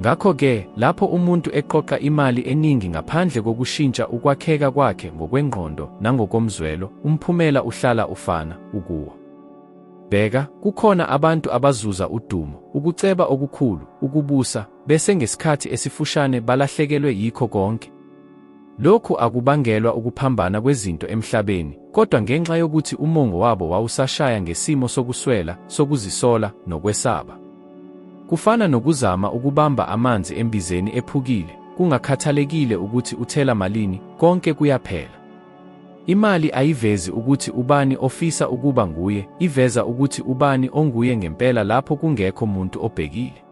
Ngakho-ke, lapho umuntu eqoqa imali eningi ngaphandle kokushintsha ukwakheka kwakhe ngokwengqondo nangokomzwelo, umphumela uhlala ufana, ukuwa. Bheka, kukhona abantu abazuza udumo, ukuceba okukhulu, ukubusa, bese ngesikhathi esifushane balahlekelwe yikho konke. Lokhu akubangelwa ukuphambana kwezinto emhlabeni, kodwa ngenxa yokuthi umongo wabo wawusashaya ngesimo sokuswela, sokuzisola, nokwesaba. Kufana nokuzama ukubamba amanzi embizeni ephukile, kungakhathalekile ukuthi uthela malini, konke kuyaphela. Imali ayivezi ukuthi ubani ofisa ukuba nguye, iveza ukuthi ubani onguye ngempela lapho kungekho muntu obhekile.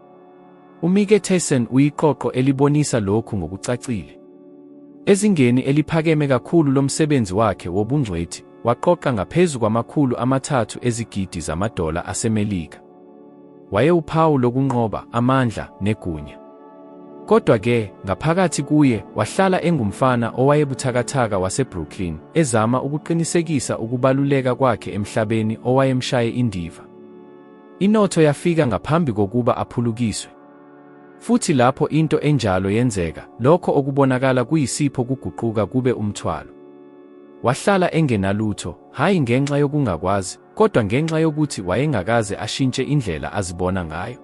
uMike Tyson uyiqoqo elibonisa lokhu ngokucacile. Ezingeni eliphakeme kakhulu lomsebenzi wakhe wobungcwethi, waqoqa ngaphezu kwama300 ezigidi zamadola aseMelika. Wayewuphawu lokunqoba, amandla, negunya. Kodwa-ke, ngaphakathi kuye, wahlala engumfana owayebuthakathaka waseBrooklyn, ezama ukuqinisekisa ukubaluleka kwakhe emhlabeni owayemshaye indiva. Inotho yafika ngaphambi kokuba aphulukiswe. Futhi lapho into enjalo yenzeka, lokho okubonakala kuyisipho kuguquka kube umthwalo. Wahlala engenalutho, hayi ngenxa yokungakwazi, kodwa ngenxa yokuthi wayengakaze ashintshe indlela azibona ngayo.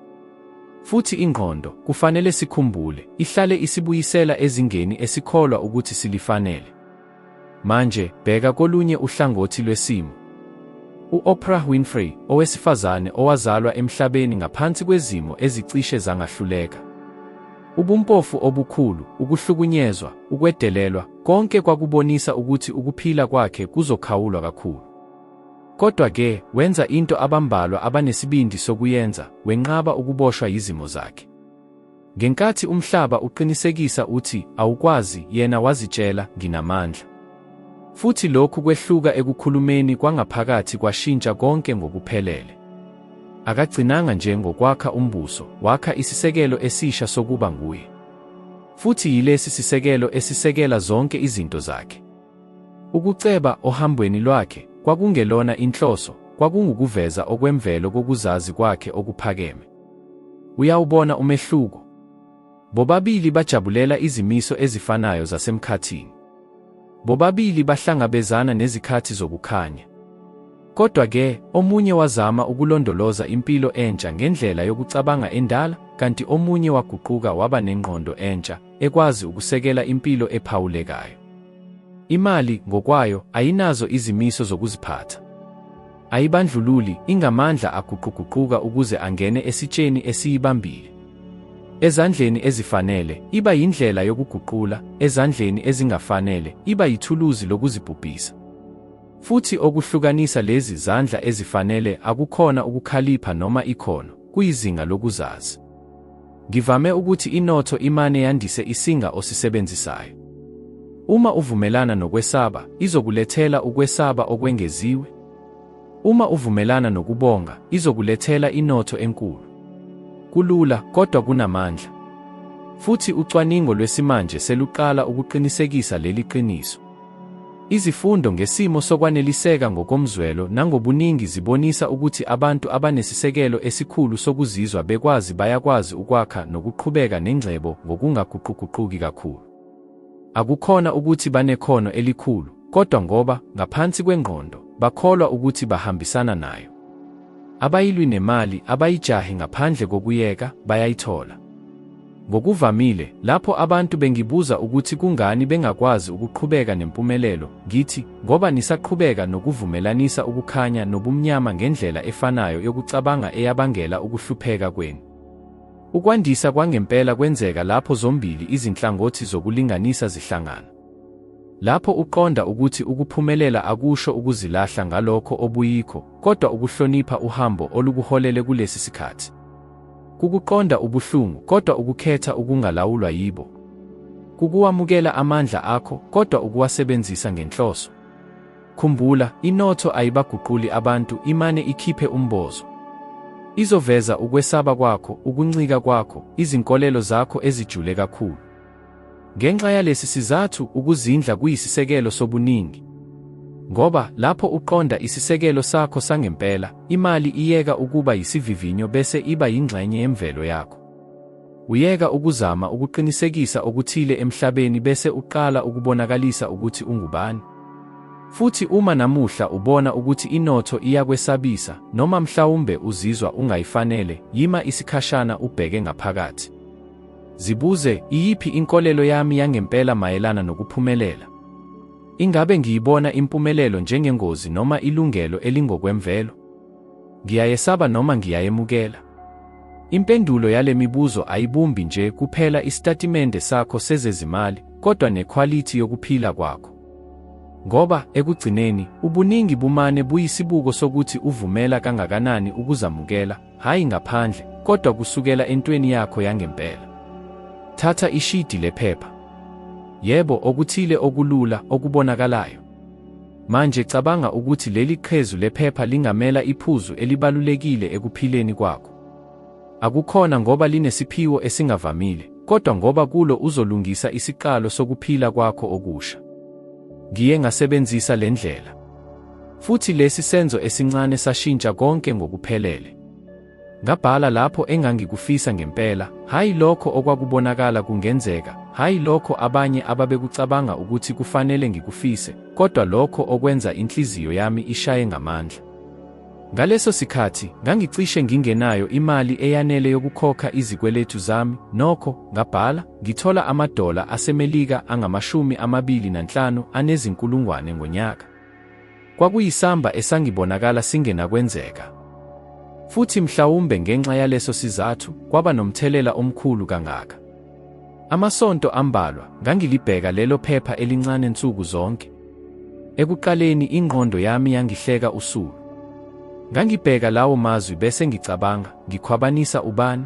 Futhi ingqondo, kufanele sikhumbule, ihlale isibuyisela ezingeni esikholwa ukuthi silifanele. Manje, bheka kolunye uhlangothi lwesimo. U-Oprah Winfrey, owesifazane owazalwa emhlabeni ngaphansi kwezimo ezicishe zangahluleka. Ubumpofu obukhulu, ukuhlukunyezwa, ukwedelelwa, konke kwakubonisa ukuthi ukuphila kwakhe kuzokhawulwa kakhulu. Kodwa-ke, wenza into abambalwa abanesibindi sokuyenza, wenqaba ukuboshwa yizimo zakhe. Ngenkathi umhlaba uqinisekisa uthi, awukwazi, yena wazitshela, nginamandla. Futhi lokhu kwehluka ekukhulumeni kwangaphakathi kwashintsha konke ngokuphelele. Akagcinanga nje ngokwakha umbuso, wakha isisekelo esisha sokuba nguye. Futhi yilesi sisekelo esisekela zonke izinto zakhe. Ukuceba ohambweni lwakhe kwakungelona inhloso, kwakungukuveza okwemvelo kokuzazi kwakhe okuphakeme. Uyawubona umehluko? Bobabili bajabulela izimiso ezifanayo zasemkhathini. Bobabili bahlangabezana nezikhathi zokukhanya. Kodwa-ke, omunye wazama ukulondoloza impilo entsha ngendlela yokucabanga endala, kanti omunye waguquka waba nengqondo entsha, ekwazi ukusekela impilo ephawulekayo. Imali, ngokwayo, ayinazo izimiso zokuziphatha. Ayibandlululi, ingamandla aguquguquka ukuze angene esitsheni esiyibambile. Ezandleni ezifanele, iba yindlela yokuguqula, ezandleni ezingafanele, iba yithuluzi lokuzibhubhisa. Futhi okuhlukanisa lezi zandla ezifanele akukhona ukukhalipha noma ikhono, kuyizinga lokuzazi. Ngivame ukuthi inotho imane yandise isinga osisebenzisayo. Uma uvumelana nokwesaba, izokulethela ukwesaba okwengeziwe. Uma uvumelana nokubonga, izokulethela inotho enkulu. Kulula, kodwa kunamandla. Futhi ucwaningo lwesimanje seluqala ukuqinisekisa leli qiniso. Izifundo ngesimo sokwaneliseka ngokomzwelo nangobuningi zibonisa ukuthi abantu abanesisekelo esikhulu sokuzizwa bekwazi bayakwazi ukwakha nokuqhubeka nengcebo ngokungaguquguquki kakhulu. Akukhona ukuthi banekhono elikhulu, kodwa ngoba, ngaphansi kwengqondo, bakholwa ukuthi bahambisana nayo. Abayilwi nemali, abayijahi ngaphandle kokuyeka, bayayithola. Ngokuvamile, lapho abantu bengibuza ukuthi kungani bengakwazi ukuqhubeka nempumelelo, ngithi, ngoba nisaqhubeka nokuvumelanisa ukukhanya nobumnyama ngendlela efanayo yokucabanga eyabangela ukuhlupheka kwenu. Ukwandisa kwangempela kwenzeka lapho zombili izinhlangothi zokulinganisa zihlangana. Lapho uqonda ukuthi ukuphumelela akusho ukuzilahla ngalokho obuyikho, kodwa ukuhlonipha uhambo olukuholele kulesi sikhathi. Kukuqonda ubuhlungu, kodwa ukukhetha ukungalawulwa yibo. Kukuwamukela amandla akho, kodwa ukuwasebenzisa ngenhloso. Khumbula, inotho ayibaguquli abantu, imane ikhiphe umbozo. Izoveza ukwesaba kwakho, ukuncika kwakho, izinkolelo zakho ezijule kakhulu. Ngenxa yalesi sizathu, ukuzindla kuyisisekelo sobuningi. Ngoba, lapho uqonda isisekelo sakho sangempela, imali iyeka ukuba yisivivinyo bese iba yingxenye yemvelo yakho. Uyeka ukuzama ukuqinisekisa okuthile emhlabeni bese uqala ukubonakalisa ukuthi ungubani. Futhi uma namuhla ubona ukuthi inotho iyakwesabisa, noma mhlawumbe uzizwa ungayifanele, yima isikhashana ubheke ngaphakathi. Zibuze, iyiphi inkolelo yami yangempela mayelana nokuphumelela? Ingabe ngiyibona impumelelo njengengozi noma ilungelo elingokwemvelo? Ngiyayesaba noma ngiyayemukela? Impendulo yale mibuzo ayibumbi nje kuphela isitatimende sakho sezezimali, kodwa nekhwalithi yokuphila kwakho. Ngoba, ekugcineni, ubuningi bumane buyisibuko sokuthi uvumela kangakanani ukuzamukela, hayi ngaphandle, kodwa kusukela entweni yakho yangempela. Thatha ishidi lephepha. Yebo, okuthile okulula, okubonakalayo. Manje cabanga ukuthi leli qhezu lephepha lingamela iphuzu elibalulekile ekuphileni kwakho. Akukhona ngoba linesiphiwo esingavamile, kodwa ngoba kulo uzolungisa isiqalo sokuphila kwakho okusha. Ngiye ngasebenzisa le ndlela. Futhi lesi senzo esincane sashintsha konke ngokuphelele. Ngabhala lapho engangikufisa ngempela, hayi lokho okwakubonakala kungenzeka, hayi lokho abanye ababekucabanga ukuthi kufanele ngikufise, kodwa lokho okwenza inhliziyo yami ishaye ngamandla. Ngaleso sikhathi, ngangicishe ngingenayo imali eyanele yokukhokha izikweletu zami, nokho, ngabhala, ngithola amadola aseMelika angama-25 anezinkulungwane ngonyaka. Kwakuyisamba esangibonakala singenakwenzeka. Futhi mhlawumbe ngenxa yaleso sizathu, kwaba nomthelela omkhulu kangaka. Amasonto ambalwa ngangilibheka lelo phepha elincane nsuku zonke. Ekuqaleni ingqondo yami yangihleka usulu. Ngangibheka lawo mazwi bese ngicabanga, ngikhwabanisa ubani?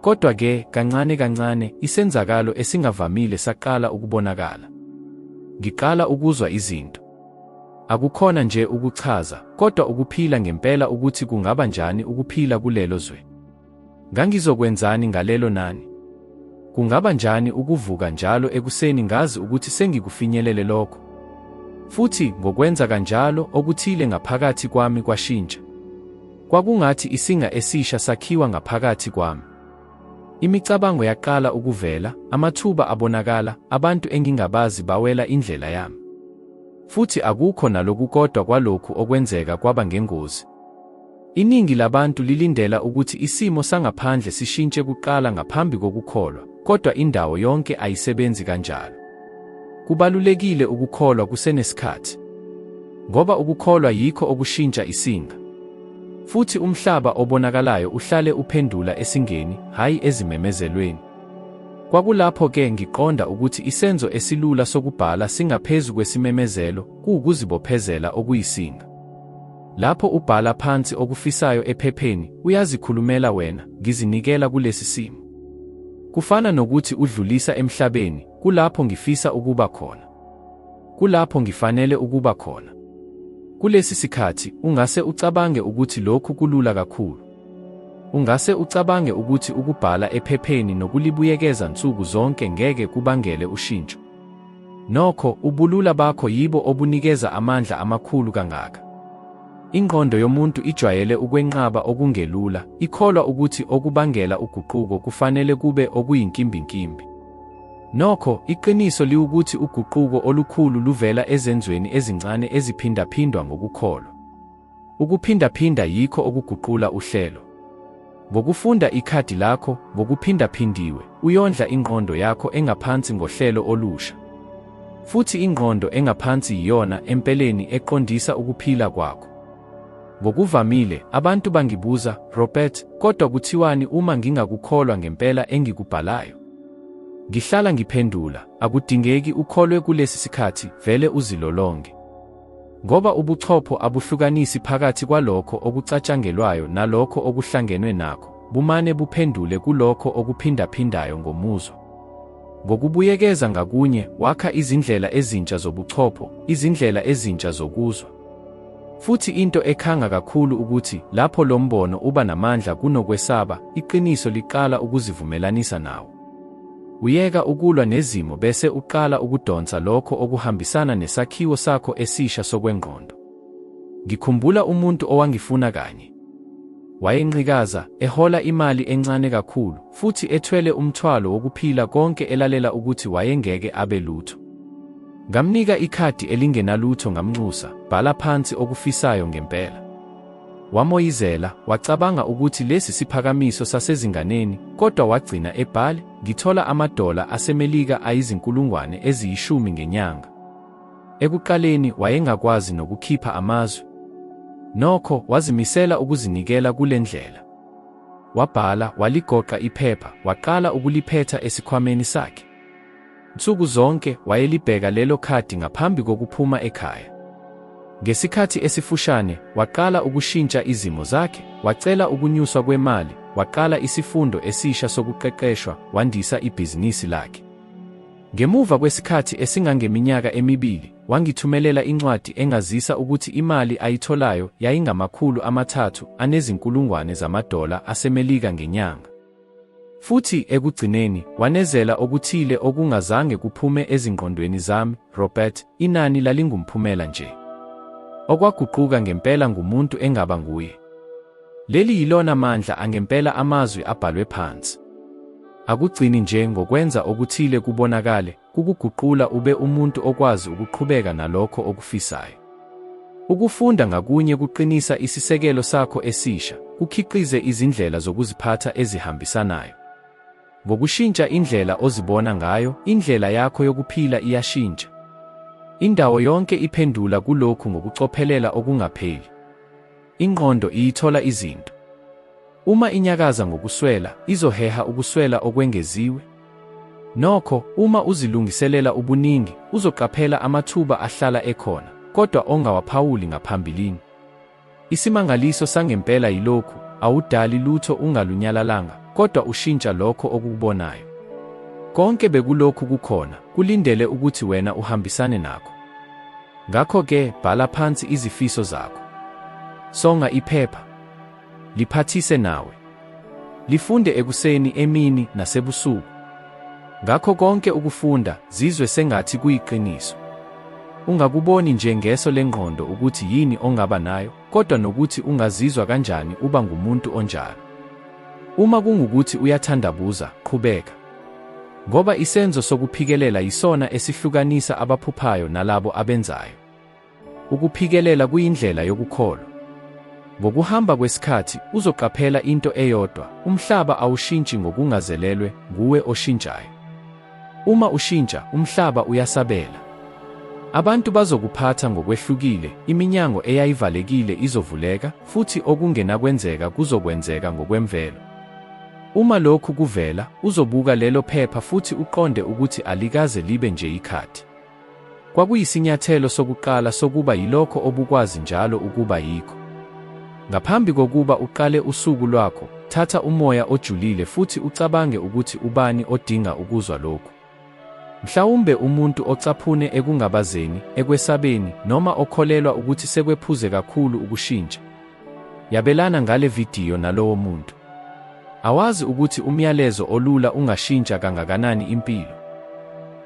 Kodwa-ke, kancane kancane, isenzakalo esingavamile saqala ukubonakala. Ngiqala ukuzwa izinto. Akukhona nje ukuchaza, kodwa ukuphila ngempela ukuthi kungaba njani ukuphila kulelo zwe. Ngangizokwenzani ngalelo nani? Kungaba njani ukuvuka njalo ekuseni ngazi ukuthi sengikufinyelele lokho? Futhi ngokwenza kanjalo okuthile ngaphakathi kwami kwashintsha. Kwakungathi isinga esisha sakhiwa ngaphakathi kwami. Imicabango yaqala ukuvela, amathuba abonakala, abantu engingabazi bawela indlela yami. Futhi akukho nalokukodwa kwalokhu okwenzeka kwaba ngengozi. Iningi labantu lilindela ukuthi isimo sangaphandle sishintshe kuqala ngaphambi kokukholwa, kodwa indawo yonke ayisebenzi kanjalo. Kubalulekile ukukholwa kusenesikhathi. Ngoba ukukholwa yikho okushintsha isinga. Futhi umhlaba obonakalayo uhlale uphendula esingeni, hayi ezimemezelweni. Kwakulapho-ke ngiqonda ukuthi isenzo esilula sokubhala singaphezu kwesimemezelo kuwukuzibophezela okuyisinga. Lapho ubhala phansi okufisayo ephepheni, uyazikhulumela wena, ngizinikela kulesi simo. Kufana nokuthi udlulisa emhlabeni, kulapho ngifisa ukuba khona. Kulapho ngifanele ukuba khona. Kulesi sikhathi, ungase ucabange ukuthi lokhu kulula kakhulu. Ungase ucabange ukuthi ukubhala ephepheni nokulibuyekeza nsuku zonke ngeke kubangele ushintsho. Nokho, ubulula bakho yibo obunikeza amandla amakhulu kangaka. Ingqondo yomuntu ijwayele ukwenqaba okungelula, ikholwa ukuthi okubangela uguquko kufanele kube okuyinkimbinkimbi. Nokho, iqiniso liwukuthi uguquko olukhulu luvela ezenzweni ezincane eziphindaphindwa ngokukholwa. Ukuphindaphinda yikho okuguqula uhlelo. Ngokufunda ikhadi lakho, ngokuphindaphindiwe, uyondla ingqondo yakho engaphansi ngohlelo olusha. Futhi ingqondo engaphansi yiyona empeleni eqondisa ukuphila kwakho. Ngokuvamile, abantu bangibuza, Robert, kodwa kuthiwani uma ngingakukholwa ngempela engikubhalayo? Ngihlala ngiphendula, akudingeki ukholwe kulesi sikhathi, vele uzilolonge. Ngoba ubuchopho abuhlukanisi phakathi kwalokho okucatshangelwayo nalokho okuhlangenwe nakho, bumane buphendule kulokho okuphindaphindayo ngomuzwa. Ngokubuyekeza ngakunye, wakha izindlela ezintsha zobuchopho, izindlela ezintsha zokuzwa. Futhi into ekhanga kakhulu ukuthi, lapho lo mbono uba namandla kunokwesaba, iqiniso liqala ukuzivumelanisa nawo. Uyeka ukulwa nezimo bese uqala ukudonsa lokho okuhambisana nesakhiwo sakho esisha sokwengqondo. Ngikhumbula umuntu owangifuna kanye. Wayenqikaza, ehola imali encane kakhulu, futhi ethwele umthwalo wokuphila konke elalela ukuthi wayengeke abe lutho. Ngamnika ikhadi elingenalutho ngamnxusa, bhala phansi okufisayo ngempela. Wamoyizela, wacabanga ukuthi lesi siphakamiso sasezinganeni, kodwa wagcina ebhale, ngithola amadola aseMelika ayizinkulungwane eziyishumi ngenyanga. Ekuqaleni wayengakwazi nokukhipha amazwi. Nokho, wazimisela ukuzinikela kule ndlela. Wabhala, waligoqa iphepha, waqala ukuliphetha esikhwameni sakhe. Nsuku zonke, wayelibheka lelo khadi ngaphambi kokuphuma ekhaya. Ngesikhathi esifushane, waqala ukushintsha izimo zakhe, wacela ukunyuswa kwemali, waqala isifundo esisha sokuqeqeshwa, wandisa ibhizinisi lakhe. Ngemuva kwesikhathi esingangeminyaka emibili, wangithumelela incwadi engazisa ukuthi imali ayitholayo yayingama$300,000 aseMelika ngenyanga. Futhi ekugcineni, wanezela okuthile okungazange kuphume ezingqondweni zami, Robert, inani lalingumphumela nje. Okwaguquka ngempela ngumuntu engaba nguye. Leli yilona mandla angempela amazwi abhalwe phansi. Akugcini nje ngokwenza okuthile kubonakale, kukuguqula ube umuntu okwazi ukuqhubeka nalokho okufisayo. Ukufunda ngakunye kuqinisa isisekelo sakho esisha, kukhiqize izindlela zokuziphatha ezihambisanayo. Ngokushintsha indlela ozibona ngayo, indlela yakho yokuphila iyashintsha. Indawo yonke iphendula kulokhu ngokucophelela okungapheli. Ingqondo iyithola izinto. Uma inyakaza ngokuswela, izoheha ukuswela okwengeziwe. Nokho, uma uzilungiselela ubuningi, uzoqaphela amathuba ahlala ekhona, kodwa ongawaphawuli ngaphambilini. Isimangaliso sangempela yilokhu: awudali lutho ungalunyalalanga, kodwa ushintsha lokho okukubonayo. Konke bekulokhu kukhona, kulindele ukuthi wena uhambisane nakho. Ngakho-ke, bhala phansi izifiso zakho. Songa iphepha. Liphathise nawe. Lifunde ekuseni, emini, nasebusuku. Ngakho konke ukufunda, zizwe sengathi kuyiqiniso. Ungakuboni nje ngeso lengqondo ukuthi yini ongaba nayo, kodwa nokuthi ungazizwa kanjani uba ngumuntu onjalo. Uma kungukuthi uyathandabuza, qhubeka. Ngoba isenzo sokuphikelela yisona esihlukanisa abaphuphayo nalabo abenzayo. Ukuphikelela kuyindlela yokukholwa. Ngokuhamba kwesikhathi, uzoqaphela into eyodwa: umhlaba awushintshi ngokungazelelwe, nguwe oshintshayo. Uma ushintsha, umhlaba uyasabela. Abantu bazokuphatha ngokwehlukile, iminyango eyayivalekile izovuleka, futhi okungenakwenzeka kuzokwenzeka ngokwemvelo. Uma lokhu kuvela, uzobuka lelo phepha futhi uqonde ukuthi alikaze libe nje ikhathi. Kwakuyisinyathelo sokuqala sokuba yilokho obukwazi njalo ukuba yikho. Ngaphambi kokuba uqale usuku lwakho, thatha umoya ojulile futhi ucabange ukuthi ubani odinga ukuzwa lokhu. Mhlawumbe umuntu ocaphune ekungabazeni, ekwesabeni, noma okholelwa ukuthi sekwephuze kakhulu ukushintsha. Yabelana ngale vidiyo nalowo muntu. Awazi ukuthi umyalezo olula ungashintsha kangakanani impilo.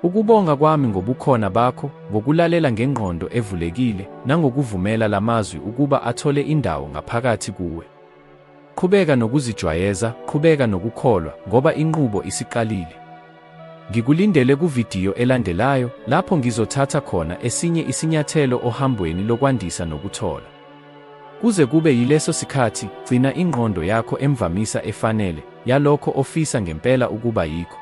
Ukubonga kwami ngobukhona bakho, ngokulalela ngengqondo evulekile, nangokuvumela lamazwi ukuba athole indawo ngaphakathi kuwe. Qhubeka nokuzijwayeza, qhubeka nokukholwa, ngoba inqubo isiqalile. Ngikulindele kuvidiyo elandelayo, lapho ngizothatha khona esinye isinyathelo ohambweni lokwandisa nokuthola. Kuze kube yileso sikhathi, gcina ingqondo yakho emvamisa efanele, yalokho ofisa ngempela ukuba yikho.